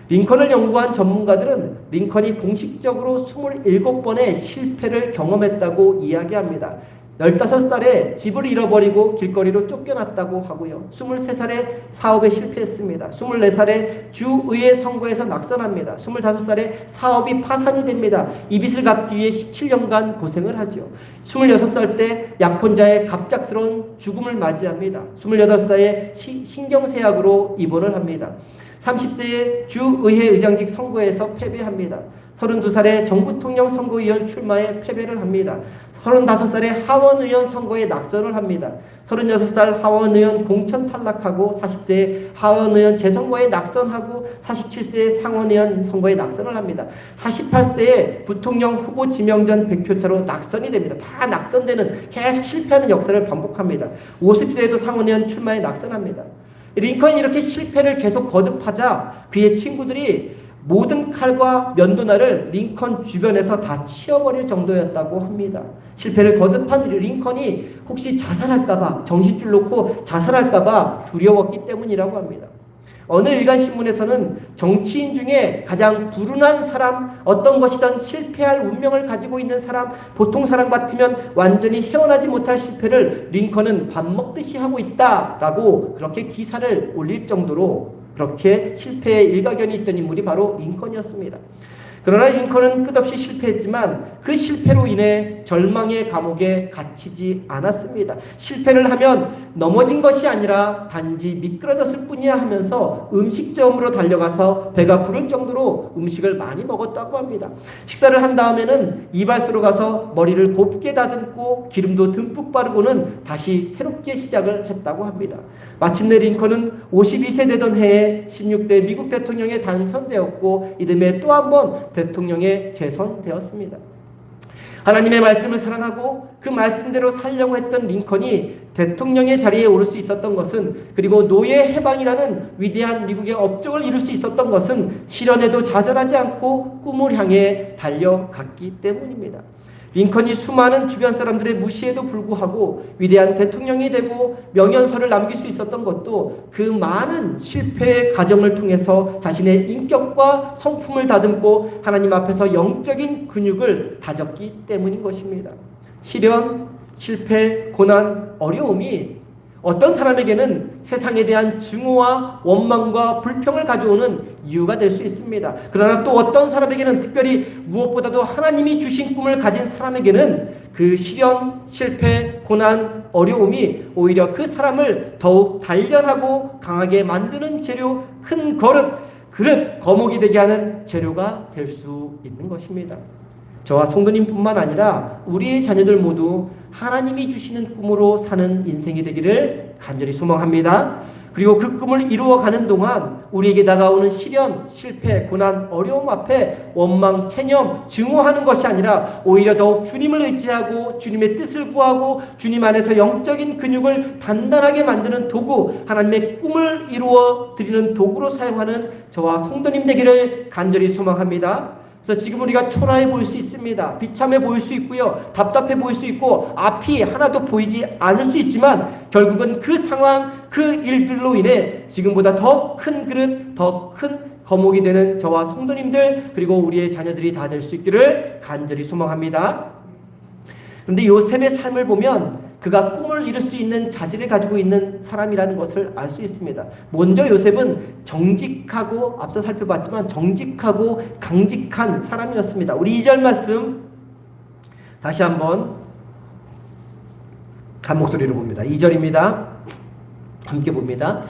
링컨을 연구한 전문가들은 링컨이 공식적으로 27번의 실패를 경험했다고 이야기합니다. 15살에 집을 잃어버리고 길거리로 쫓겨났다고 하고요. 23살에 사업에 실패했습니다. 24살에 주의회 선거에서 낙선합니다. 25살에 사업이 파산이 됩니다. 이 빚을 갚기 위해 17년간 고생을 하죠. 26살 때 약혼자의 갑작스러운 죽음을 맞이합니다. 28살에 신경쇠약으로 입원을 합니다. 30세에 주의회 의장직 선거에서 패배합니다. 32살에 정부통령 선거위원 출마에 패배를 합니다. 35살에 하원의원 선거에 낙선을 합니다. 36살 하원의원 공천 탈락하고 40세에 하원의원 재선거에 낙선하고 47세에 상원의원 선거에 낙선을 합니다. 48세에 부통령 후보 지명전 100표 차로 낙선이 됩니다. 다 낙선되는 계속 실패하는 역사를 반복합니다. 50세에도 상원의원 출마에 낙선합니다. 링컨이 이렇게 실패를 계속 거듭하자 그의 친구들이 모든 칼과 면도날을 링컨 주변에서 다 치워버릴 정도였다고 합니다. 실패를 거듭한 링컨이 혹시 자살할까봐, 정신줄 놓고 자살할까봐 두려웠기 때문이라고 합니다. 어느 일간신문에서는 정치인 중에 가장 불운한 사람, 어떤 것이든 실패할 운명을 가지고 있는 사람, 보통 사람 같으면 완전히 헤어나지 못할 실패를 링컨은 밥 먹듯이 하고 있다라고 그렇게 기사를 올릴 정도로 그렇게 실패에 일가견이 있던 인물이 바로 링컨이었습니다. 그러나 링컨은 끝없이 실패했지만 그 실패로 인해 절망의 감옥에 갇히지 않았습니다. 실패를 하면 넘어진 것이 아니라 단지 미끄러졌을 뿐이야 하면서 음식점으로 달려가서 배가 부를 정도로 음식을 많이 먹었다고 합니다. 식사를 한 다음에는 이발소로 가서 머리를 곱게 다듬고 기름도 듬뿍 바르고는 다시 새롭게 시작을 했다고 합니다. 마침내 링컨은 52세 되던 해에 16대 미국 대통령에 당선되었고 이듬해 또 한 번 대통령에 재선되었습니다. 하나님의 말씀을 사랑하고 그 말씀대로 살려고 했던 링컨이 대통령의 자리에 오를 수 있었던 것은, 그리고 노예 해방이라는 위대한 미국의 업적을 이룰 수 있었던 것은 시련에도 좌절하지 않고 꿈을 향해 달려갔기 때문입니다. 링컨이 수많은 주변 사람들의 무시에도 불구하고 위대한 대통령이 되고 명연설을 남길 수 있었던 것도 그 많은 실패의 과정을 통해서 자신의 인격과 성품을 다듬고 하나님 앞에서 영적인 근육을 다졌기 때문인 것입니다. 시련, 실패, 고난, 어려움이 어떤 사람에게는 세상에 대한 증오와 원망과 불평을 가져오는 이유가 될 수 있습니다. 그러나 또 어떤 사람에게는 특별히 무엇보다도 하나님이 주신 꿈을 가진 사람에게는 그 시련, 실패, 고난, 어려움이 오히려 그 사람을 더욱 단련하고 강하게 만드는 재료, 큰 그릇, 거목이 되게 하는 재료가 될 수 있는 것입니다. 저와 성도님뿐만 아니라 우리의 자녀들 모두 하나님이 주시는 꿈으로 사는 인생이 되기를 간절히 소망합니다. 그리고 그 꿈을 이루어가는 동안 우리에게 다가오는 시련, 실패, 고난, 어려움 앞에 원망, 체념, 증오하는 것이 아니라 오히려 더욱 주님을 의지하고 주님의 뜻을 구하고 주님 안에서 영적인 근육을 단단하게 만드는 도구, 하나님의 꿈을 이루어 드리는 도구로 사용하는 저와 성도님 되기를 간절히 소망합니다. 그래서 지금 우리가 초라해 보일 수 있습니다. 비참해 보일 수 있고요. 답답해 보일 수 있고 앞이 하나도 보이지 않을 수 있지만 결국은 그 상황, 그 일들로 인해 지금보다 더 큰 그릇, 더 큰 거목이 되는 저와 성도님들 그리고 우리의 자녀들이 다 될 수 있기를 간절히 소망합니다. 그런데 요셉의 삶을 보면 그가 꿈을 이룰 수 있는 자질을 가지고 있는 사람이라는 것을 알 수 있습니다. 먼저 요셉은 정직하고 앞서 살펴봤지만 정직하고 강직한 사람이었습니다. 우리 2절 말씀 다시 한번 한 목소리로 봅니다. 2절입니다. 함께 봅니다.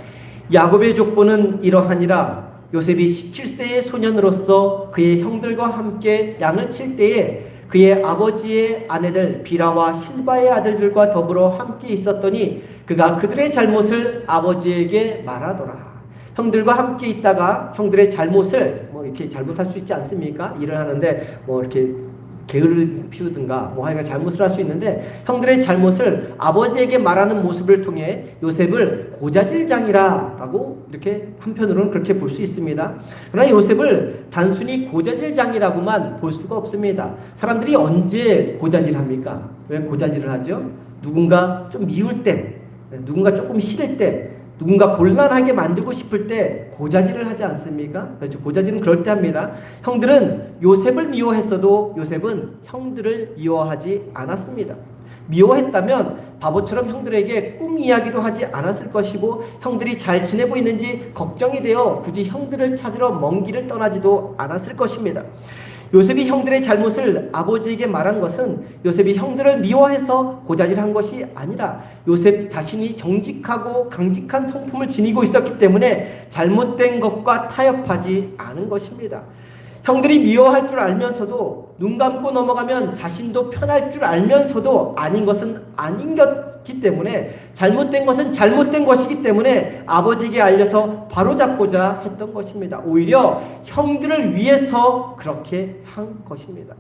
야곱의 족보는 이러하니라. 요셉이 17세의 소년으로서 그의 형들과 함께 양을 칠 때에 그의 아버지의 아내들 비라와 실바의 아들들과 더불어 함께 있었더니 그가 그들의 잘못을 아버지에게 말하더라. 형들과 함께 있다가 형들의 잘못을 이렇게 잘못할 수 있지 않습니까? 일을 하는데 이렇게 게으를 피우든가 하여간 잘못을 할 수 있는데 형들의 잘못을 아버지에게 말하는 모습을 통해 요셉을 고자질장이라고 이렇게 한편으로는 그렇게 볼 수 있습니다. 그러나 요셉을 단순히 고자질장이라고만 볼 수가 없습니다. 사람들이 언제 고자질합니까? 왜 고자질을 하죠? 누군가 좀 미울 때, 누군가 조금 싫을 때, 누군가 곤란하게 만들고 싶을 때 고자질을 하지 않습니까? 그렇죠. 고자질은 그럴 때 합니다. 형들은 요셉을 미워했어도 요셉은 형들을 미워하지 않았습니다. 미워했다면 바보처럼 형들에게 꿈 이야기도 하지 않았을 것이고 형들이 잘 지내고 있는지 걱정이 되어 굳이 형들을 찾으러 먼 길을 떠나지도 않았을 것입니다. 요셉이 형들의 잘못을 아버지에게 말한 것은 요셉이 형들을 미워해서 고자질한 것이 아니라 요셉 자신이 정직하고 강직한 성품을 지니고 있었기 때문에 잘못된 것과 타협하지 않은 것입니다. 형들이 미워할 줄 알면서도 눈 감고 넘어가면 자신도 편할 줄 알면서도 아닌 것은 아닌 것이기 때문에 잘못된 것은 잘못된 것이기 때문에 아버지에게 알려서 바로잡고자 했던 것입니다. 오히려 형들을 위해서 그렇게 한 것입니다.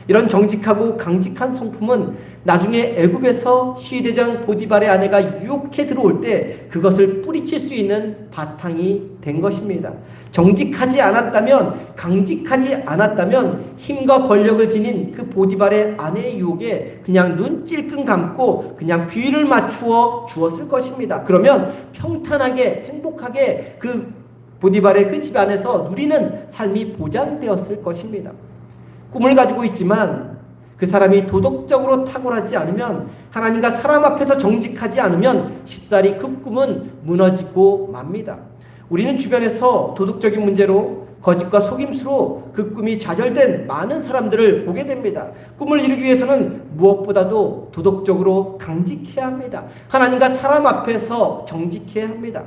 이런 정직하고 강직한 성품은 나중에 애굽에서 시위대장 보디발의 아내가 유혹해 들어올 때 그것을 뿌리칠 수 있는 바탕이 된 것입니다. 정직하지 않았다면, 강직하지 않았다면 힘과 권력을 지닌 그 보디발의 아내의 유혹에 그냥 눈 찔끔 감고 그냥 비위를 맞추어 주었을 것입니다. 그러면 평탄하게 행복하게 그 보디발의 그 집 안에서 누리는 삶이 보장되었을 것입니다. 꿈을 가지고 있지만 그 사람이 도덕적으로 탁월하지 않으면, 하나님과 사람 앞에서 정직하지 않으면 쉽사리 그 꿈은 무너지고 맙니다. 우리는 주변에서 도덕적인 문제로 거짓과 속임수로 그 꿈이 좌절된 많은 사람들을 보게 됩니다. 꿈을 이루기 위해서는 무엇보다도 도덕적으로 강직해야 합니다. 하나님과 사람 앞에서 정직해야 합니다.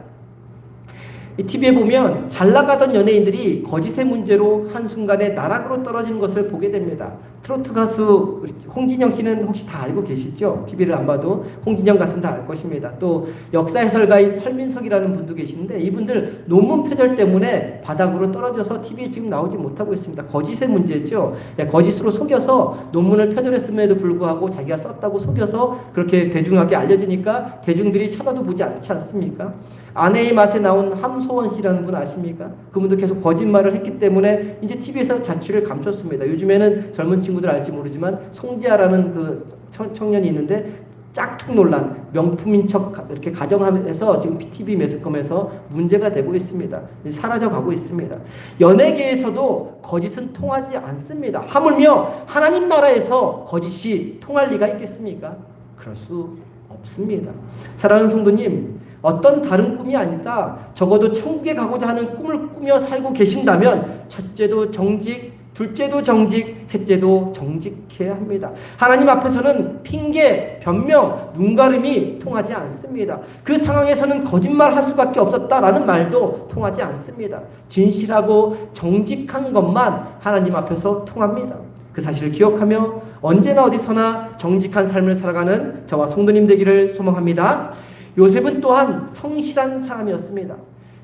TV에 보면 잘 나가던 연예인들이 거짓의 문제로 한순간에 나락으로 떨어지는 것을 보게 됩니다. 트로트 가수 홍진영 씨는 혹시 다 알고 계시죠? TV를 안 봐도 홍진영 가수는 다 알 것입니다. 또 역사 해설가인 설민석이라는 분도 계시는데 이분들 논문 표절 때문에 바닥으로 떨어져서 TV에 지금 나오지 못하고 있습니다. 거짓의 문제죠. 거짓으로 속여서 논문을 표절했음에도 불구하고 자기가 썼다고 속여서 그렇게 대중에게 알려지니까 대중들이 쳐다도 보지 않지 않습니까? 아내의 맛에 나온 함소원 씨라는 분 아십니까? 그분도 계속 거짓말을 했기 때문에 이제 TV에서 자취를 감췄습니다. 요즘에는 젊은 친구들 알지 모르지만 송지아라는 그 청년이 있는데 짝퉁 논란, 명품인 척 이렇게 가정하면서 지금 TV 매스컴에서 문제가 되고 있습니다. 사라져가고 있습니다. 연예계에서도 거짓은 통하지 않습니다. 하물며 하나님 나라에서 거짓이 통할 리가 있겠습니까? 그럴 수 없습니다. 사랑하는 성도님, 어떤 다른 꿈이 아니다. 적어도 천국에 가고자 하는 꿈을 꾸며 살고 계신다면 첫째도 정직, 둘째도 정직, 셋째도 정직해야 합니다. 하나님 앞에서는 핑계, 변명, 눈가름이 통하지 않습니다. 그 상황에서는 거짓말할 수밖에 없었다라는 말도 통하지 않습니다. 진실하고 정직한 것만 하나님 앞에서 통합니다. 그 사실을 기억하며 언제나 어디서나 정직한 삶을 살아가는 저와 성도님 되기를 소망합니다. 요셉은 또한 성실한 사람이었습니다.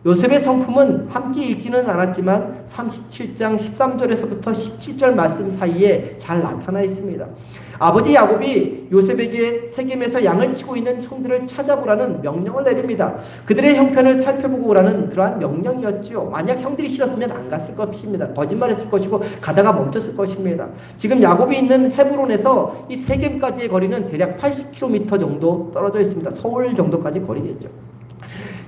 요셉의 성품은 함께 읽지는 않았지만 37장 13절에서부터 17절 말씀 사이에 잘 나타나 있습니다. 아버지 야곱이 요셉에게 세겜에서 양을 치고 있는 형들을 찾아보라는 명령을 내립니다. 그들의 형편을 살펴보고 오라는 그러한 명령이었죠. 만약 형들이 싫었으면 안 갔을 것입니다. 거짓말했을 것이고 가다가 멈췄을 것입니다. 지금 야곱이 있는 헤브론에서 이 세겜까지의 거리는 대략 80km 정도 떨어져 있습니다. 서울 정도까지 거리겠죠.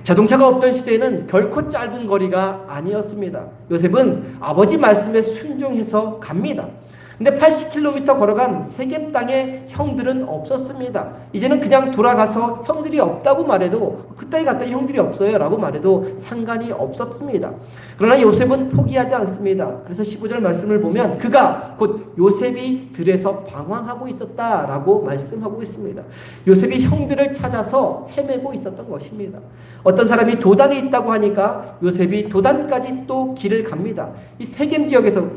자동차가 없던 시대에는 결코 짧은 거리가 아니었습니다. 요셉은 아버지 말씀에 순종해서 갑니다. 근데 80km 걸어간 세겜 땅에 형들은 없었습니다. 이제는 그냥 돌아가서 형들이 없다고 말해도, 그따위 갔더니 형들이 없어요 라고 말해도 상관이 없었습니다. 그러나 요셉은 포기하지 않습니다. 그래서 15절 말씀을 보면 그가 곧 요셉이 들에서 방황하고 있었다라고 말씀하고 있습니다. 요셉이 형들을 찾아서 헤매고 있었던 것입니다. 어떤 사람이 도단에 있다고 하니까 요셉이 도단까지 또 길을 갑니다. 이 세겜 지역에서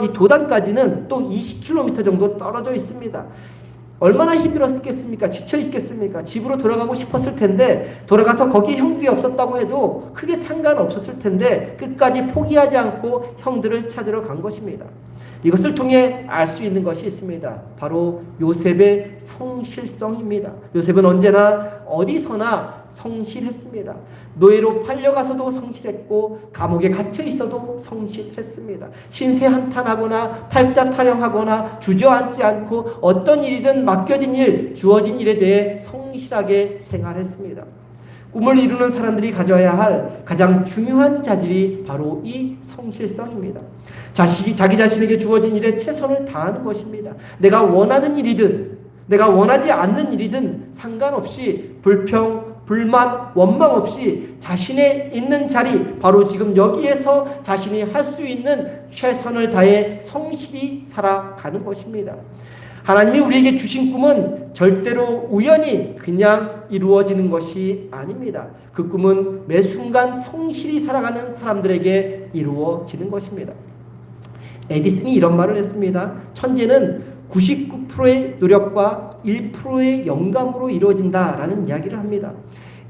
이 도단까지는 또 20km 정도 떨어져 있습니다. 얼마나 힘들었겠습니까? 지쳐 있겠습니까? 집으로 돌아가고 싶었을 텐데, 돌아가서 거기에 형들이 없었다고 해도 크게 상관없었을 텐데 끝까지 포기하지 않고 형들을 찾으러 간 것입니다. 이것을 통해 알 수 있는 것이 있습니다. 바로 요셉의 성실성입니다. 요셉은 언제나 어디서나 성실했습니다. 노예로 팔려가서도 성실했고 감옥에 갇혀 있어도 성실했습니다. 신세 한탄하거나 팔자 타령하거나 주저앉지 않고 어떤 일이든 맡겨진 일, 주어진 일에 대해 성실하게 생활했습니다. 꿈을 이루는 사람들이 가져야 할 가장 중요한 자질이 바로 이 성실성입니다. 자기 자신에게 주어진 일에 최선을 다하는 것입니다. 내가 원하는 일이든 내가 원하지 않는 일이든 상관없이 불평, 불만, 원망 없이 자신의 있는 자리, 바로 지금 여기에서 자신이 할 수 있는 최선을 다해 성실히 살아가는 것입니다. 하나님이 우리에게 주신 꿈은 절대로 우연히 그냥 이루어지는 것이 아닙니다. 그 꿈은 매 순간 성실히 살아가는 사람들에게 이루어지는 것입니다. 에디슨이 이런 말을 했습니다. 천재는 99%의 노력과 1%의 영감으로 이루어진다라는 이야기를 합니다.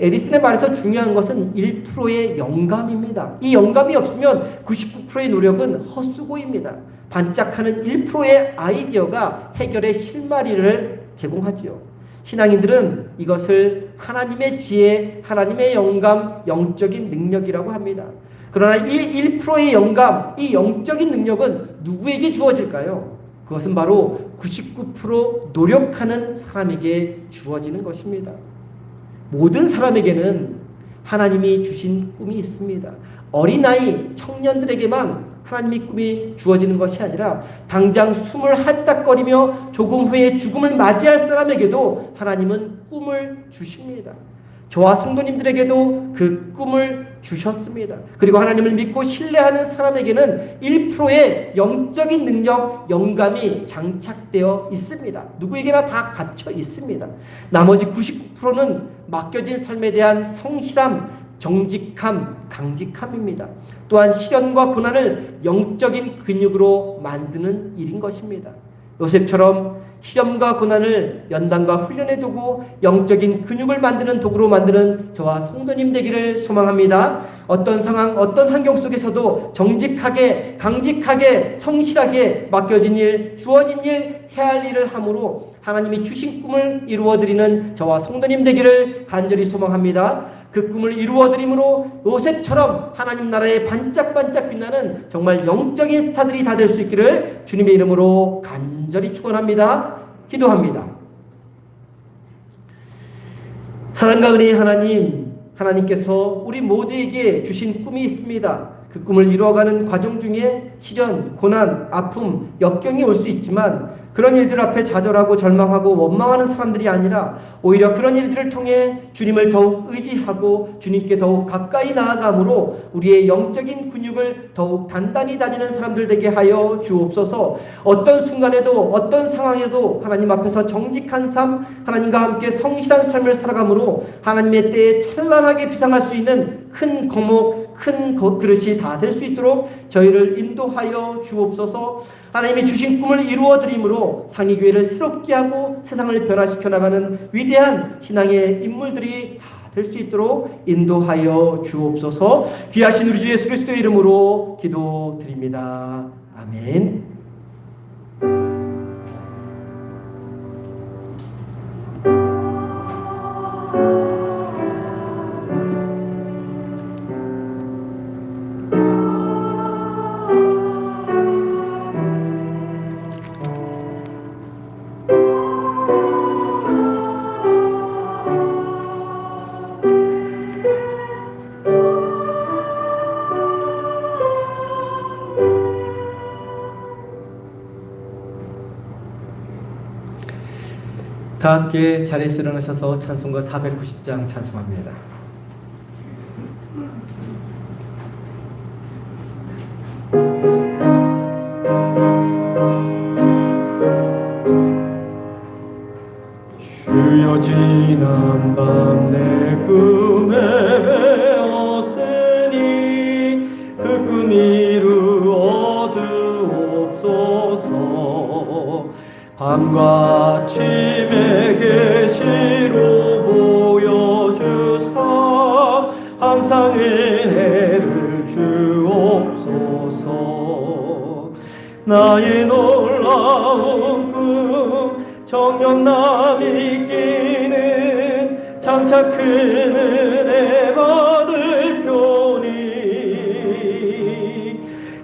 에디슨의 말에서 중요한 것은 1%의 영감입니다. 이 영감이 없으면 99%의 노력은 헛수고입니다. 반짝하는 1%의 아이디어가 해결의 실마리를 제공하지요. 신앙인들은 이것을 하나님의 지혜, 하나님의 영감, 영적인 능력이라고 합니다. 그러나 이 1%의 영감, 이 영적인 능력은 누구에게 주어질까요? 그것은 바로 99% 노력하는 사람에게 주어지는 것입니다. 모든 사람에게는 하나님이 주신 꿈이 있습니다. 어린아이, 청년들에게만 하나님의 꿈이 주어지는 것이 아니라 당장 숨을 헐떡거리며 조금 후에 죽음을 맞이할 사람에게도 하나님은 꿈을 주십니다. 저와 성도님들에게도 그 꿈을 주셨습니다. 그리고 하나님을 믿고 신뢰하는 사람에게는 1%의 영적인 능력, 영감이 장착되어 있습니다. 누구에게나 다 갖춰 있습니다. 나머지 99%는 맡겨진 삶에 대한 성실함, 정직함, 강직함입니다. 또한 시련과 고난을 영적인 근육으로 만드는 일인 것입니다. 요셉처럼 시험과 고난을 연단과 훈련의 도구, 영적인 근육을 만드는 도구로 만드는 저와 성도님 되기를 소망합니다. 어떤 상황, 어떤 환경 속에서도 정직하게, 강직하게, 성실하게 맡겨진 일, 주어진 일, 해야 할 일을 함으로 하나님이 주신 꿈을 이루어드리는 저와 성도님 되기를 간절히 소망합니다. 그 꿈을 이루어드림으로 요셉처럼 하나님 나라에 반짝반짝 빛나는 정말 영적인 스타들이 다 될 수 있기를 주님의 이름으로 간절히 축원합니다. 기도합니다. 사랑과 은혜의 하나님, 하나님께서 우리 모두에게 주신 꿈이 있습니다. 그 꿈을 이루어가는 과정 중에 시련, 고난, 아픔, 역경이 올 수 있지만 그런 일들 앞에 좌절하고 절망하고 원망하는 사람들이 아니라 오히려 그런 일들을 통해 주님을 더욱 의지하고 주님께 더욱 가까이 나아감으로 우리의 영적인 근육을 더욱 단단히 다지는 사람들 되게 하여 주옵소서. 어떤 순간에도 어떤 상황에도 하나님 앞에서 정직한 삶, 하나님과 함께 성실한 삶을 살아감으로 하나님의 때에 찬란하게 비상할 수 있는 큰 거목, 큰 그릇이 다 될 수 있도록 저희를 인도하여 주옵소서. 하나님이 주신 꿈을 이루어 드림으로 상위교회를 새롭게 하고 세상을 변화시켜 나가는 위대한 신앙의 인물들이 다 될 수 있도록 인도하여 주옵소서. 귀하신 우리 주 예수 그리스도의 이름으로 기도드립니다. 아멘. 다 함께 자리에서 일어나셔서 찬송가 490장 찬송합니다. 주여 지난 밤 내 꿈에 배었으니 그 꿈 이루어 주옵소서. 밤과 아침에 계시로 보여주사 항상 은혜를 주옵소서. 나의 놀라운 꿈 정녕 남이 끼는 장차 큰 은혜 받을 표니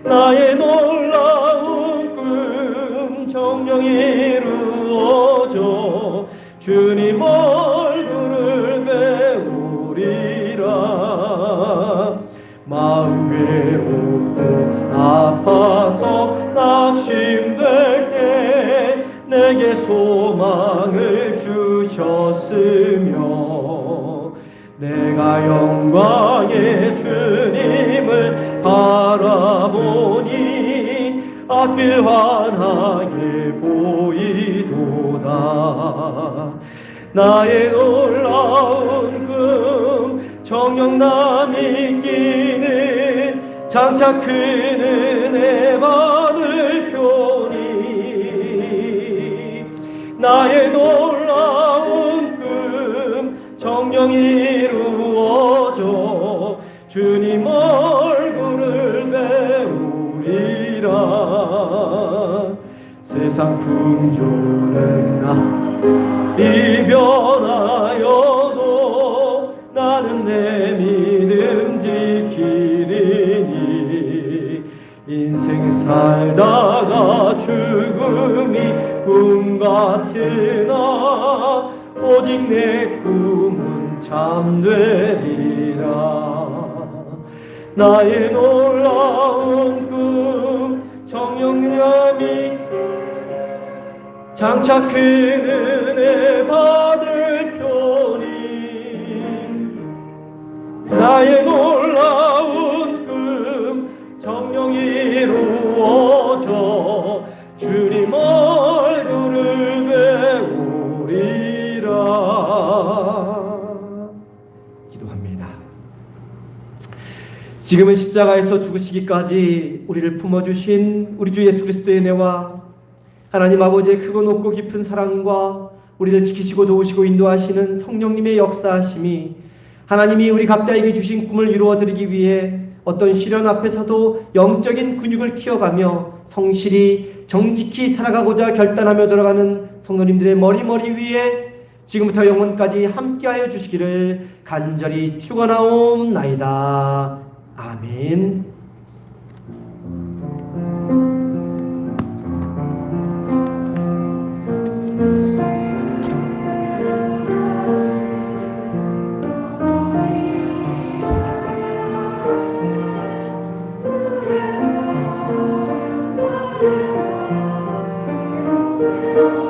나의 놀라운 꿈 정녕 이루어져 주님 얼굴을 배우리라. 마음 괴롭고 아파서 낙심될 때 내게 소망을 주셨으며 내가 영광의 주님을 바라보니 앞길 환하게 보이도다. 나의 놀라운 꿈 정녕 남이 끼는 장차 큰 은혜 받을 표니 나의 놀라운 꿈 정녕 이루어져 주님 얼굴을 배우리라. 세상 풍조는 날이 변하여도 나는 내 믿음 지키리니 인생 살다가 죽음이 꿈 같으나 오직 내 꿈은 참되리라. 나의 놀라운 꿈 정령함이 장차 큰 은혜 받을 표니 나의 놀라운 꿈 정령 이루어져 주님 얼굴을 배우리라. 기도합니다. 지금은 십자가에서 죽으시기까지 우리를 품어주신 우리 주 예수 그리스도의 은혜와 하나님 아버지의 크고 높고 깊은 사랑과 우리를 지키시고 도우시고 인도하시는 성령님의 역사하심이 하나님이 우리 각자에게 주신 꿈을 이루어드리기 위해 어떤 시련 앞에서도 영적인 근육을 키워가며 성실히 정직히 살아가고자 결단하며 들어가는 성도님들의 머리 위에 지금부터 영원까지 함께하여 주시기를 간절히 축원하옵나이다. 아멘. 주님